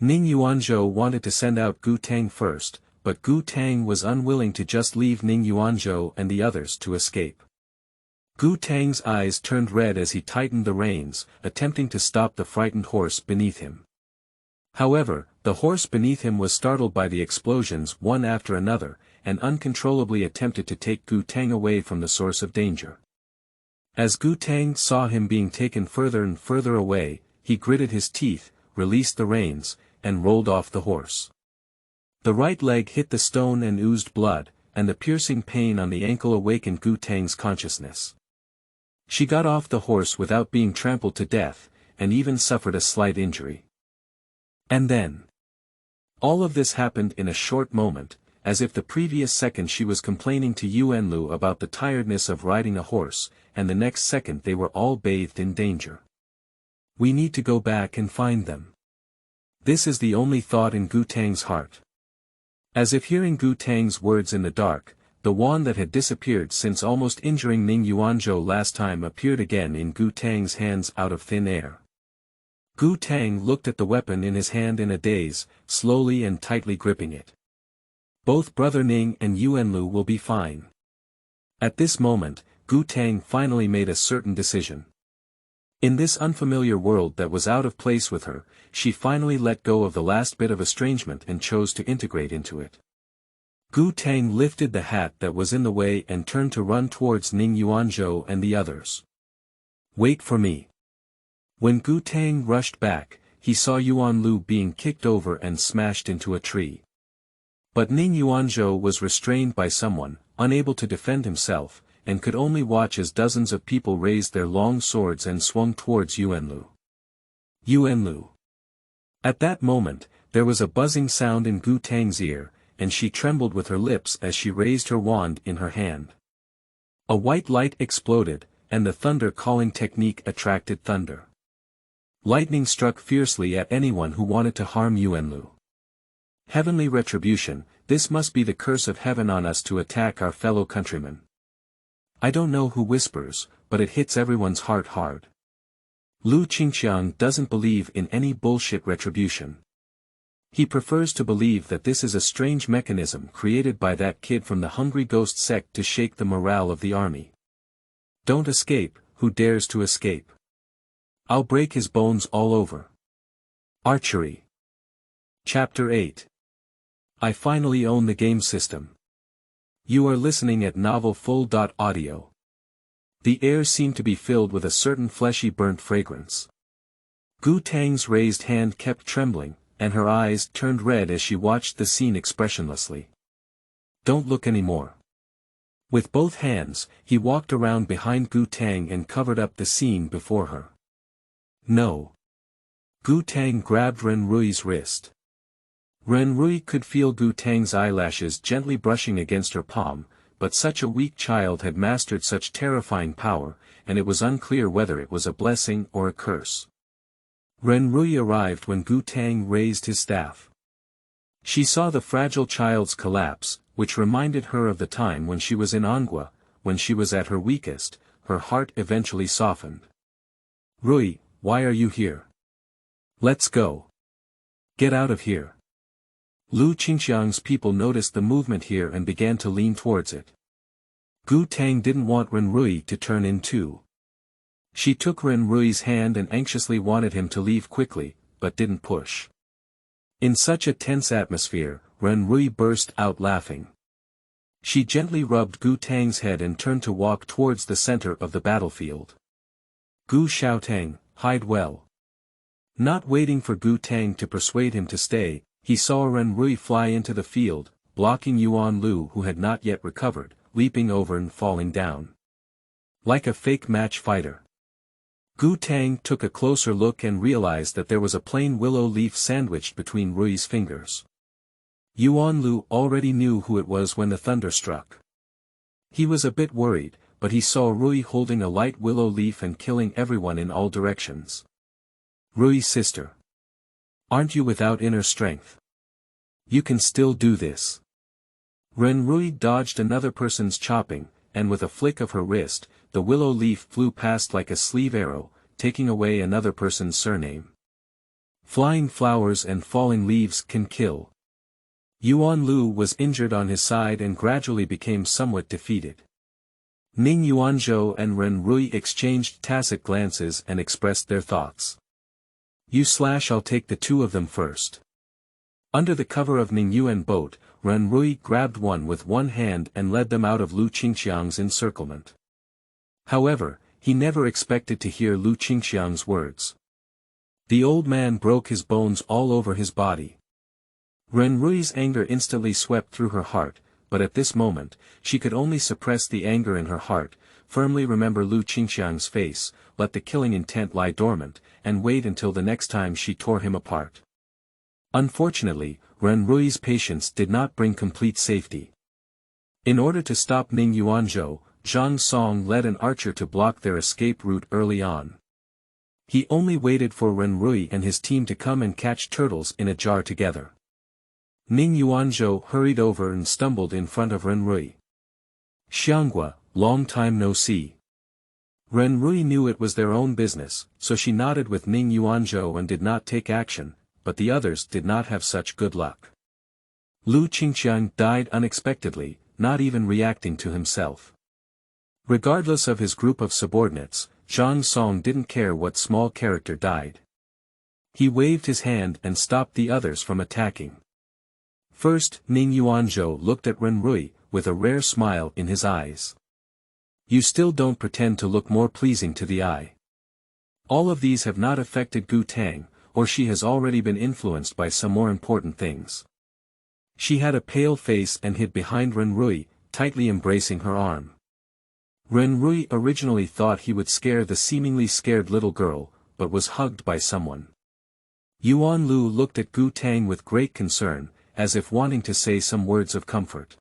Ning Yuanzhou wanted to send out Gu Tang first, but Gu Tang was unwilling to just leave Ning Yuanzhou and the others to escape. Gu Tang's eyes turned red as he tightened the reins, attempting to stop the frightened horse beneath him. However, the horse beneath him was startled by the explosions one after another, and uncontrollably attempted to take Gu Tang away from the source of danger. As Gu Tang saw him being taken further and further away, he gritted his teeth, released the reins, and rolled off the horse. The right leg hit the stone and oozed blood, and the piercing pain on the ankle awakened Gu Tang's consciousness. She got off the horse without being trampled to death, and even suffered a slight injury. And then. All of this happened in a short moment, as if the previous second she was complaining to Yuanlu about the tiredness of riding a horse, and the next second they were all bathed in danger. We need to go back and find them. This is the only thought in Gu Tang's heart. As if hearing Gu Tang's words in the dark, the wand that had disappeared since almost injuring Ning Yuanzhou last time appeared again in Gu Tang's hands out of thin air. Gu Tang looked at the weapon in his hand in a daze, slowly and tightly gripping it. Both Brother Ning and Yuanlu will be fine. At this moment, Gu Tang finally made a certain decision. In this unfamiliar world that was out of place with her, she finally let go of the last bit of estrangement and chose to integrate into it. Gu Tang lifted the hat that was in the way and turned to run towards Ning Yuanzhou and the others. Wait for me. When Gu Tang rushed back, he saw Yuanlu being kicked over and smashed into a tree. But Ning Yuanzhou was restrained by someone, unable to defend himself, and could only watch as dozens of people raised their long swords and swung towards Yuanlu. Yuanlu. At that moment, there was a buzzing sound in Gu Tang's ear, and she trembled with her lips as she raised her wand in her hand. A white light exploded, and the thunder-calling technique attracted thunder. Lightning struck fiercely at anyone who wanted to harm Yuanlu. Heavenly retribution, this must be the curse of heaven on us to attack our fellow countrymen. I don't know who whispers, but it hits everyone's heart hard. Lu Qingxiang doesn't believe in any bullshit retribution. He prefers to believe that this is a strange mechanism created by that kid from the Hungry Ghost sect to shake the morale of the army. Don't escape, who dares to escape? I'll break his bones all over. Archery. Chapter 8. I finally own the game system. You are listening at Novel Full. Audio. The air seemed to be filled with a certain fleshy burnt fragrance. Gu Tang's raised hand kept trembling, and her eyes turned red as she watched the scene expressionlessly. Don't look anymore. With both hands, he walked around behind Gu Tang and covered up the scene before her. No. Gu Tang grabbed Ren Rui's wrist. Ren Rui could feel Gu Tang's eyelashes gently brushing against her palm, but such a weak child had mastered such terrifying power, and it was unclear whether it was a blessing or a curse. Ren Rui arrived when Gu Tang raised his staff. She saw the fragile child's collapse, which reminded her of the time when she was in Angua, when she was at her weakest. Her heart eventually softened. Rui, why are you here? Let's go. Get out of here. Lu Qingxiang's people noticed the movement here and began to lean towards it. Gu Tang didn't want Ren Rui to turn in too. She took Ren Rui's hand and anxiously wanted him to leave quickly, but didn't push. In such a tense atmosphere, Ren Rui burst out laughing. She gently rubbed Gu Tang's head and turned to walk towards the center of the battlefield. Gu Xiaotang, hide well. Not waiting for Gu Tang to persuade him to stay, he saw Ren Rui fly into the field, blocking Yuan Lu who had not yet recovered, leaping over and falling down. Like a fake match fighter. Gu Tang took a closer look and realized that there was a plain willow leaf sandwiched between Rui's fingers. Yuan Lu already knew who it was when the thunder struck. He was a bit worried, but he saw Rui holding a light willow leaf and killing everyone in all directions. Rui's sister. Aren't you without inner strength? You can still do this. Ren Rui dodged another person's chopping, and with a flick of her wrist, the willow leaf flew past like a sleeve arrow, taking away another person's surname. Flying flowers and falling leaves can kill. Yuan Lu was injured on his side and gradually became somewhat defeated. Ning Yuanzhou and Ren Rui exchanged tacit glances and expressed their thoughts. I'll take the two of them first. Under the cover of Ning Yuan boat, Ren Rui grabbed one with one hand and led them out of Lu Qingxiang's encirclement. However, he never expected to hear Lu Qingxiang's words. The old man broke his bones all over his body. Ren Rui's anger instantly swept through her heart, but at this moment, she could only suppress the anger in her heart, firmly remember Lu Qingxiang's face, let the killing intent lie dormant, and wait until the next time she tore him apart. Unfortunately, Ren Rui's patience did not bring complete safety. In order to stop Ning Yuanzhou, Zhang Song led an archer to block their escape route early on. He only waited for Ren Rui and his team to come and catch turtles in a jar together. Ning Yuanzhou hurried over and stumbled in front of Ren Rui. Shuangwen, long time no see. Ren Rui knew it was their own business, so she nodded with Ning Yuanzhou and did not take action, but the others did not have such good luck. Lu Qingxiang died unexpectedly, not even reacting to himself. Regardless of his group of subordinates, Zhang Song didn't care what small character died. He waved his hand and stopped the others from attacking. First, Ning Yuanzhou looked at Ren Rui, with a rare smile in his eyes. You still don't pretend to look more pleasing to the eye. All of these have not affected Gu Tang, or she has already been influenced by some more important things. She had a pale face and hid behind Ren Rui, tightly embracing her arm. Ren Rui originally thought he would scare the seemingly scared little girl, but was hugged by someone. Yuan Lu looked at Gu Tang with great concern, as if wanting to say some words of comfort.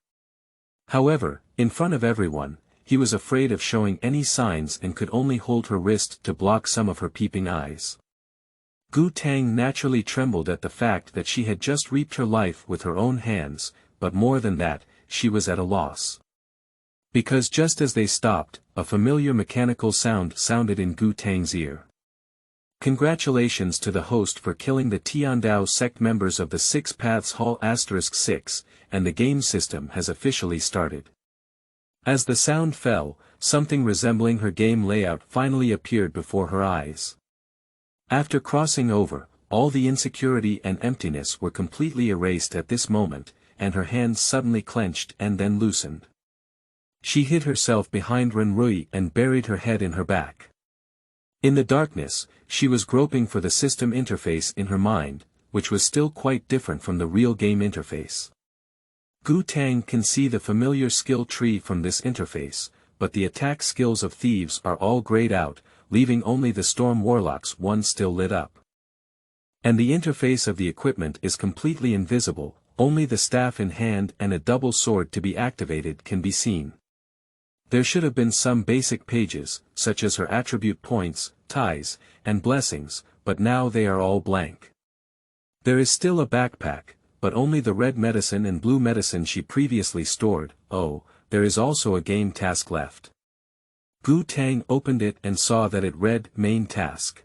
However, in front of everyone, he was afraid of showing any signs and could only hold her wrist to block some of her peeping eyes. Gu Tang naturally trembled at the fact that she had just reaped her life with her own hands, but more than that, she was at a loss. Because just as they stopped, a familiar mechanical sound sounded in Gu Tang's ear. Congratulations to the host for killing the Tiandao sect members of the Six Paths Hall *6, and the game system has officially started. As the sound fell, something resembling her game layout finally appeared before her eyes. After crossing over, all the insecurity and emptiness were completely erased at this moment, and her hands suddenly clenched and then loosened. She hid herself behind Renrui and buried her head in her back. In the darkness, she was groping for the system interface in her mind, which was still quite different from the real game interface. Gu Tang can see the familiar skill tree from this interface, but the attack skills of thieves are all grayed out, leaving only the Storm Warlock's one still lit up. And the interface of the equipment is completely invisible, only the staff in hand and a double sword to be activated can be seen. There should have been some basic pages, such as her attribute points, ties, and blessings, but now they are all blank. There is still a backpack, but only the red medicine and blue medicine she previously stored. Oh, there is also a game task left. Gu Tang opened it and saw that it read, Main Task.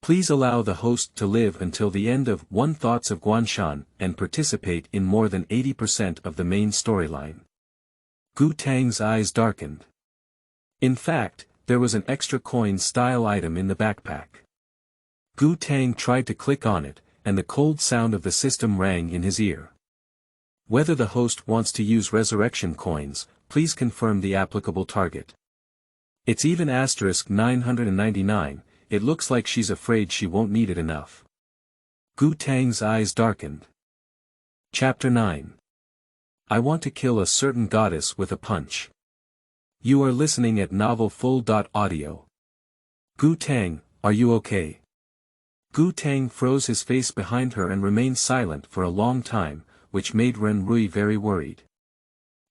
Please allow the host to live until the end of One Thoughts of Guanshan and participate in more than 80% of the main storyline. Gu Tang's eyes darkened. In fact, there was an extra coin-style item in the backpack. Gu Tang tried to click on it, and the cold sound of the system rang in his ear. Whether the host wants to use resurrection coins, please confirm the applicable target. It's even *999, it looks like she's afraid she won't need it enough. Gu Tang's eyes darkened. Chapter 9. I want to kill a certain goddess with a punch. You are listening at novelfull.audio. Gu Tang, are you okay? Gu Tang froze his face behind her and remained silent for a long time, which made Renrui very worried.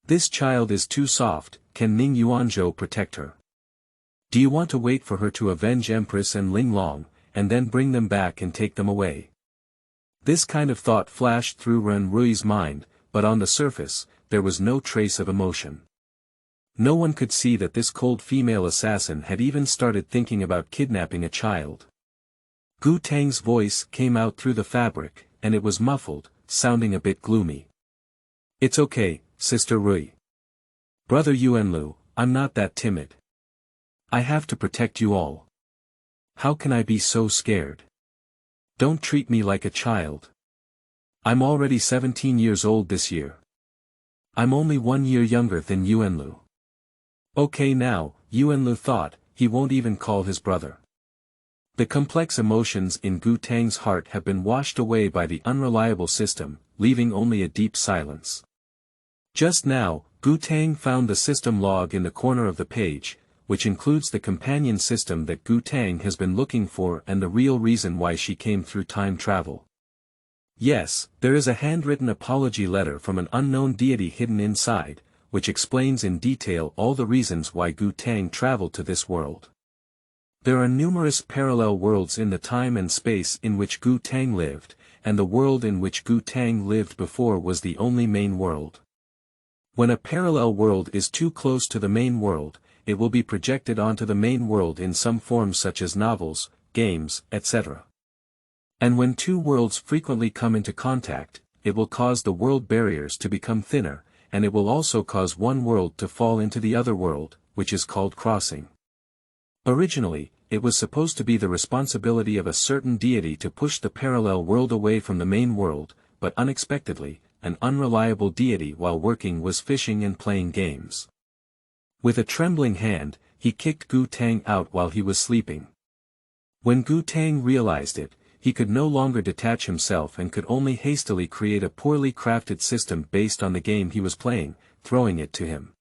This child is too soft, can Ning Yuanzhou protect her? Do you want to wait for her to avenge Empress and Ling Long, and then bring them back and take them away? This kind of thought flashed through Renrui's mind, but on the surface, there was no trace of emotion. No one could see that this cold female assassin had even started thinking about kidnapping a child. Gu Tang's voice came out through the fabric, and it was muffled, sounding a bit gloomy. It's okay, Sister Rui. Brother Yuanlu, I'm not that timid. I have to protect you all. How can I be so scared? Don't treat me like a child. I'm already 17 years old this year. I'm only 1 year younger than Yuanlu. Okay now, Yuanlu thought, he won't even call his brother. The complex emotions in Gu Tang's heart have been washed away by the unreliable system, leaving only a deep silence. Just now, Gu Tang found the system log in the corner of the page, which includes the companion system that Gu Tang has been looking for and the real reason why she came through time travel. Yes, there is a handwritten apology letter from an unknown deity hidden inside, which explains in detail all the reasons why Gu Tang traveled to this world. There are numerous parallel worlds in the time and space in which Gu Tang lived, and the world in which Gu Tang lived before was the only main world. When a parallel world is too close to the main world, it will be projected onto the main world in some form such as novels, games, etc. And when two worlds frequently come into contact, it will cause the world barriers to become thinner, and it will also cause one world to fall into the other world, which is called crossing. Originally, it was supposed to be the responsibility of a certain deity to push the parallel world away from the main world, but unexpectedly, an unreliable deity while working was fishing and playing games. With a trembling hand, he kicked Gu Tang out while he was sleeping. When Gu Tang realized it, he could no longer detach himself and could only hastily create a poorly crafted system based on the game he was playing, throwing it to him.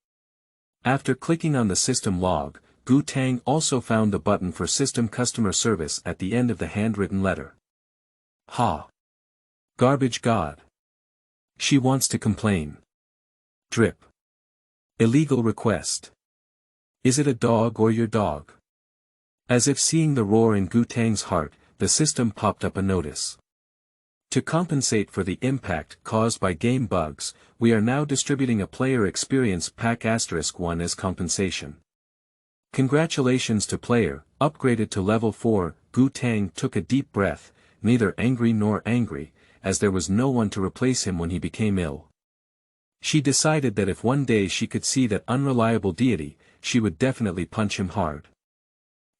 After clicking on the system log, Gu Tang also found the button for system customer service at the end of the handwritten letter. Ha! Garbage God! She wants to complain. Drip. Illegal request. Is it a dog or your dog? As if seeing the roar in Gu Tang's heart, the system popped up a notice. To compensate for the impact caused by game bugs, we are now distributing a player experience pack *1 as compensation. Congratulations to player, upgraded to level 4, Gu Tang took a deep breath, neither angry nor angry, as there was no one to replace him when he became ill. She decided that if one day she could see that unreliable deity, she would definitely punch him hard.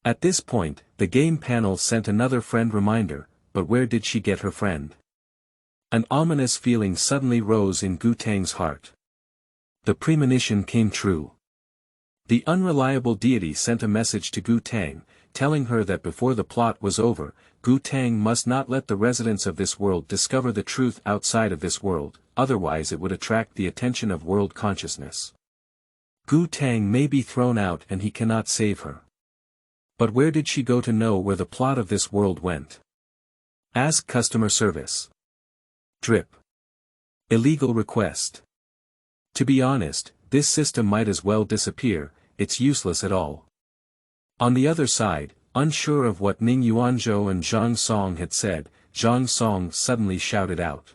At this point, the game panel sent another friend reminder, but where did she get her friend? An ominous feeling suddenly rose in Gu Tang's heart. The premonition came true. The unreliable deity sent a message to Gu Tang, telling her that before the plot was over, Gu Tang must not let the residents of this world discover the truth outside of this world, otherwise it would attract the attention of world consciousness. Gu Tang may be thrown out and he cannot save her. But where did she go to know where the plot of this world went? Ask customer service. Drip. Illegal request. To be honest, this system might as well disappear, it's useless at all. On the other side, unsure of what Ning Yuanzhou and Zhang Song had said, Zhang Song suddenly shouted out.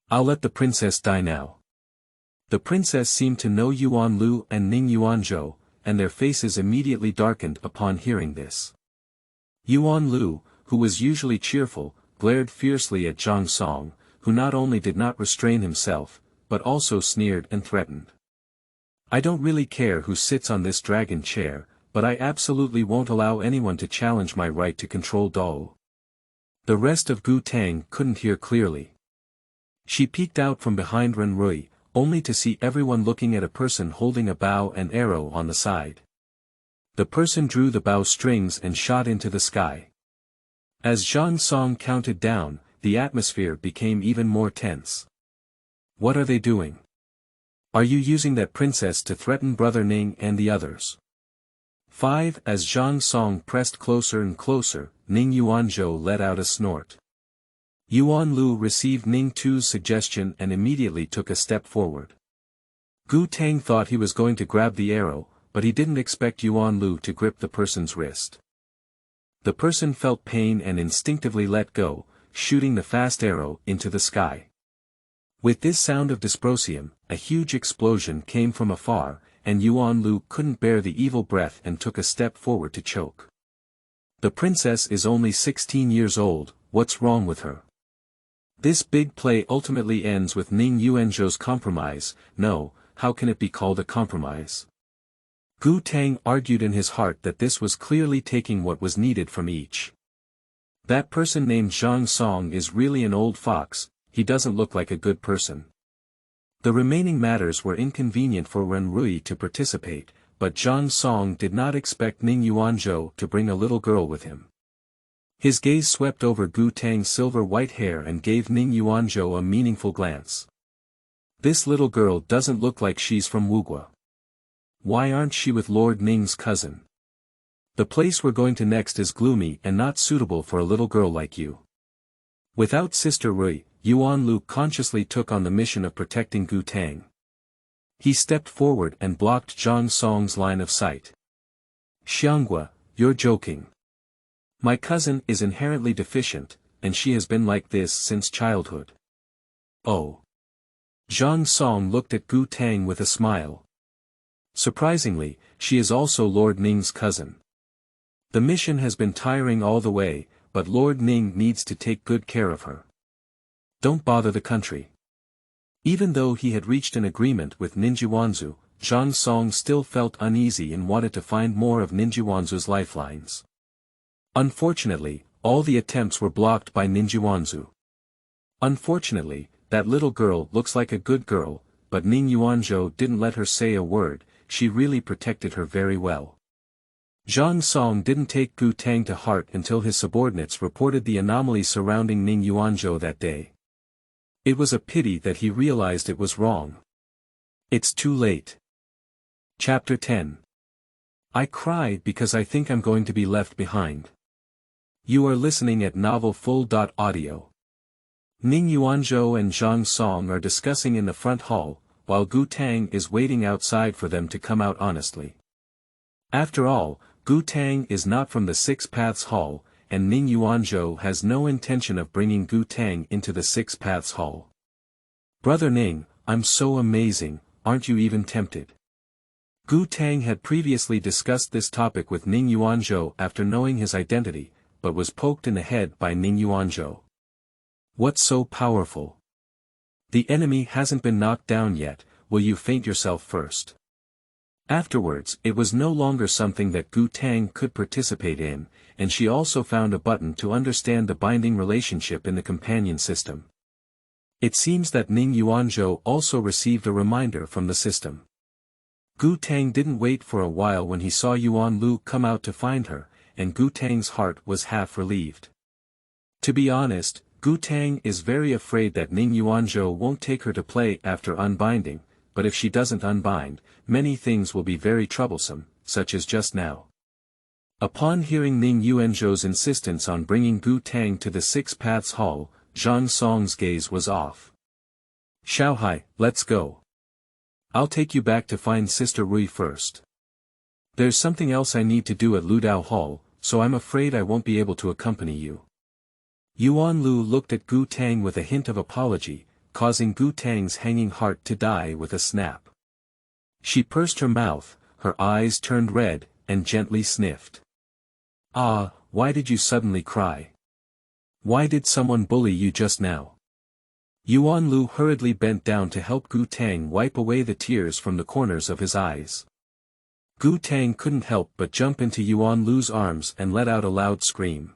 I'll let the princess die now. The princess seemed to know Yuan Lu and Ning Yuanzhou, and their faces immediately darkened upon hearing this. Yuan Lu, who was usually cheerful, glared fiercely at Zhang Song, who not only did not restrain himself, but also sneered and threatened. I don't really care who sits on this dragon chair, but I absolutely won't allow anyone to challenge my right to control Dao. The rest of Gu Tang couldn't hear clearly. She peeked out from behind Ren Rui, only to see everyone looking at a person holding a bow and arrow on the side. The person drew the bow strings and shot into the sky. As Zhang Song counted down, the atmosphere became even more tense. What are they doing? Are you using that princess to threaten Brother Ning and the others? 5. As Zhang Song pressed closer and closer, Ning Yuanzhou let out a snort. Yuan Lu received Ning Tu's suggestion and immediately took a step forward. Gu Tang thought he was going to grab the arrow, but he didn't expect Yuan Lu to grip the person's wrist. The person felt pain and instinctively let go, shooting the fast arrow into the sky. With this sound of dysprosium, a huge explosion came from afar, and Yuan Lu couldn't bear the evil breath and took a step forward to choke. The princess is only 16 years old, what's wrong with her? This big play ultimately ends with Ning Yuanzhou's compromise. No, how can it be called a compromise? Gu Tang argued in his heart that this was clearly taking what was needed from each. That person named Zhang Song is really an old fox, he doesn't look like a good person. The remaining matters were inconvenient for Ren Rui to participate, but Zhang Song did not expect Ning Yuanzhou to bring a little girl with him. His gaze swept over Gu Tang's silver-white hair and gave Ning Yuanzhou a meaningful glance. This little girl doesn't look like she's from Wuxia. Why aren't she with Lord Ning's cousin? The place we're going to next is gloomy and not suitable for a little girl like you. Without Sister Rui, Yuan Lu consciously took on the mission of protecting Gu Tang. He stepped forward and blocked Zhang Song's line of sight. Shuangwen, you're joking. My cousin is inherently deficient, and she has been like this since childhood. Oh. Zhang Song looked at Gu Tang with a smile. Surprisingly, she is also Lord Ning's cousin. The mission has been tiring all the way, but Lord Ning needs to take good care of her. Don't bother the country. Even though he had reached an agreement with Ninjuanzu, Zhang Song still felt uneasy and wanted to find more of Ninjuanzu's lifelines. Unfortunately, all the attempts were blocked by Ninjuanzu. Unfortunately, that little girl looks like a good girl, but Ning Yuanzhou didn't let her say a word, she really protected her very well. Zhang Song didn't take Gu Tang to heart until his subordinates reported the anomaly surrounding Ning Yuanzhou that day. It was a pity that he realized it was wrong. It's too late. Chapter 10. I cry because I think I'm going to be left behind. You are listening at novelfull.audio. Ning Yuanzhou and Zhang Song are discussing in the front hall, while Gu Tang is waiting outside for them to come out honestly. After all, Gu Tang is not from the Six Paths Hall, and Ning Yuanzhou has no intention of bringing Gu Tang into the Six Paths Hall. Brother Ning, I'm so amazing, aren't you even tempted? Gu Tang had previously discussed this topic with Ning Yuanzhou after knowing his identity, but was poked in the head by Ning Yuanzhou. What's so powerful? The enemy hasn't been knocked down yet, will you faint yourself first? Afterwards, it was no longer something that Gu Tang could participate in, and she also found a button to understand the binding relationship in the companion system. It seems that Ning Yuanzhou also received a reminder from the system. Gu Tang didn't wait for a while when he saw Yuan Lu come out to find her, and Gu Tang's heart was half relieved. To be honest, Gu Tang is very afraid that Ning Yuanzhou won't take her to play after unbinding, but if she doesn't unbind, many things will be very troublesome, such as just now. Upon hearing Ning Yuanzhou's insistence on bringing Gu Tang to the Six Paths Hall, Zhang Song's gaze was off. Xiaohai, let's go. I'll take you back to find Sister Rui first. There's something else I need to do at Ludao Hall, so I'm afraid I won't be able to accompany you. Yuan Lu looked at Gu Tang with a hint of apology, causing Gu Tang's hanging heart to die with a snap. She pursed her mouth, her eyes turned red, and gently sniffed. Ah, why did you suddenly cry? Why did someone bully you just now? Yuan Lu hurriedly bent down to help Gu Tang wipe away the tears from the corners of his eyes. Gu Tang couldn't help but jump into Yuan Lu's arms and let out a loud scream.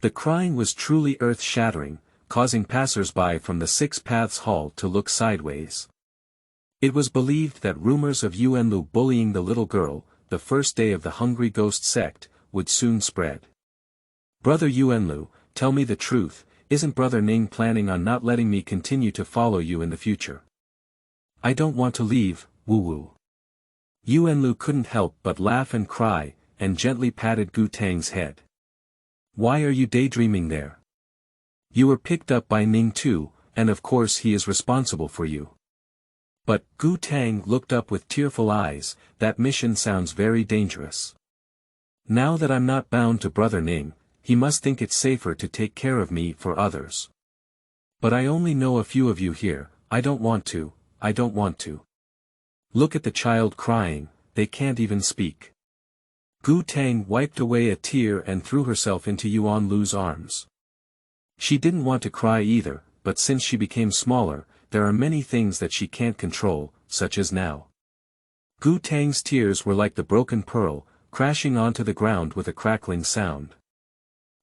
The crying was truly earth-shattering, causing passers-by from the Six Paths Hall to look sideways. It was believed that rumors of Yuan Lu bullying the little girl, the first day of the Hungry Ghost sect, would soon spread. Brother Yuan Lu, tell me the truth, isn't Brother Ning planning on not letting me continue to follow you in the future? I don't want to leave, Wu-Wu. Yuan Lu couldn't help but laugh and cry, and gently patted Gu Tang's head. Why are you daydreaming there? You were picked up by Ning too, and of course he is responsible for you. But, Gu Tang looked up with tearful eyes, that mission sounds very dangerous. Now that I'm not bound to Brother Ning, he must think it's safer to take care of me for others. But I only know a few of you here, I don't want to. Look at the child crying, they can't even speak. Gu Tang wiped away a tear and threw herself into Yuan Lu's arms. She didn't want to cry either, but since she became smaller, there are many things that she can't control, such as now. Gu Tang's tears were like the broken pearl, crashing onto the ground with a crackling sound.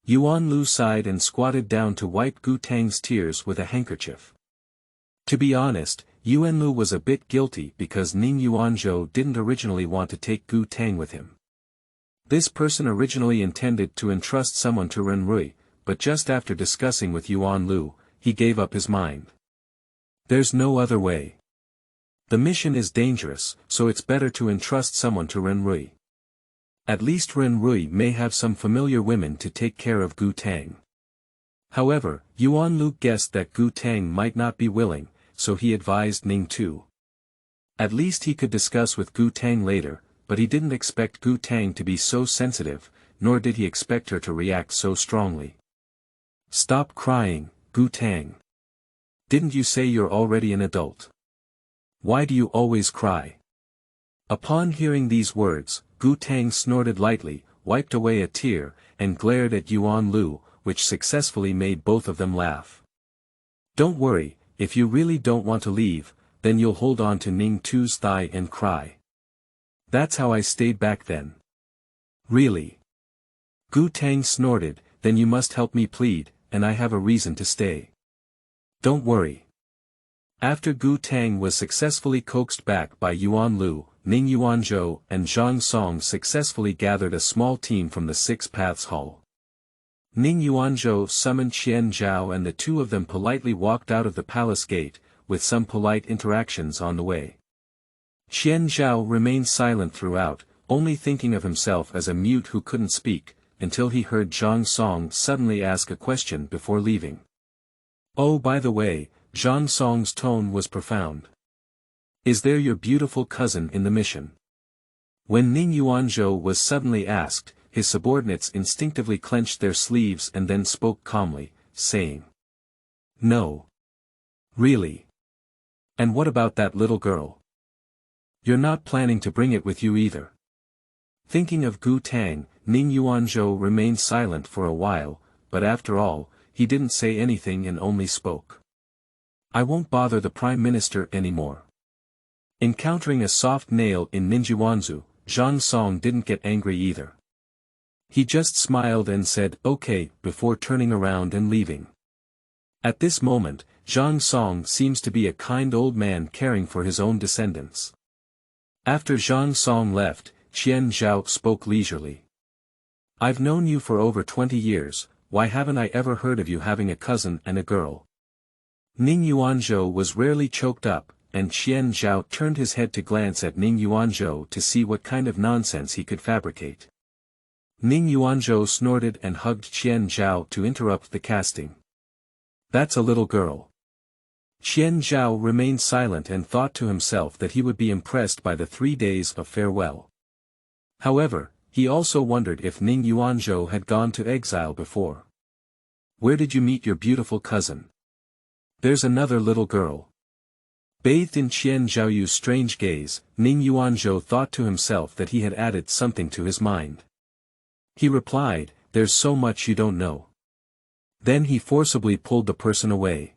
Yuan Lu sighed and squatted down to wipe Gu Tang's tears with a handkerchief. To be honest, Yuan Lu was a bit guilty because Ning Yuanzhou didn't originally want to take Gu Tang with him. This person originally intended to entrust someone to Ren Rui, but just after discussing with Yuan Lu, he gave up his mind. There's no other way. The mission is dangerous, so it's better to entrust someone to Ren Rui. At least Ren Rui may have some familiar women to take care of Gu Tang. However, Yuan Lu guessed that Gu Tang might not be willing, so he advised Ning too. At least he could discuss with Gu Tang later, but he didn't expect Gu Tang to be so sensitive, nor did he expect her to react so strongly. Stop crying, Gu Tang. Didn't you say you're already an adult? Why do you always cry? Upon hearing these words, Gu Tang snorted lightly, wiped away a tear, and glared at Yuan Lu, which successfully made both of them laugh. Don't worry, if you really don't want to leave, then you'll hold on to Ning Tu's thigh and cry. That's how I stayed back then. Really? Gu Tang snorted, then you must help me plead, and I have a reason to stay. Don't worry. After Gu Tang was successfully coaxed back by Yuan Lu, Ning Yuanzhou and Zhang Song successfully gathered a small team from the Six Paths Hall. Ning Yuanzhou summoned Qian Zhao and the two of them politely walked out of the palace gate, with some polite interactions on the way. Qian Zhao remained silent throughout, only thinking of himself as a mute who couldn't speak, until he heard Zhang Song suddenly ask a question before leaving. Oh, by the way, Zhang Song's tone was profound. Is there your beautiful cousin in the mission? When Ning Yuanzhou was suddenly asked, his subordinates instinctively clenched their sleeves and then spoke calmly, saying, No. Really? And what about that little girl? You're not planning to bring it with you either. Thinking of Gu Tang, Ning Yuanzhou remained silent for a while, but after all, he didn't say anything and only spoke. I won't bother the Prime Minister anymore. Encountering a soft nail in Ninjuanzu, Zhang Song didn't get angry either. He just smiled and said okay before turning around and leaving. At this moment, Zhang Song seems to be a kind old man caring for his own descendants. After Zhang Song left, Qian Zhao spoke leisurely. I've known you for over 20 years, why haven't I ever heard of you having a cousin and a girl? Ning Yuanzhou was rarely choked up, and Qian Zhao turned his head to glance at Ning Yuanzhou to see what kind of nonsense he could fabricate. Ning Yuanzhou snorted and hugged Qian Zhao to interrupt the casting. That's a little girl. Qian Zhao remained silent and thought to himself that he would be impressed by the 3 days of farewell. However, he also wondered if Ning Yuanzhou had gone to exile before. Where did you meet your beautiful cousin? There's another little girl. Bathed in Qian Zhaoyu's strange gaze, Ning Yuanzhou thought to himself that he had added something to his mind. He replied, there's so much you don't know. Then he forcibly pulled the person away.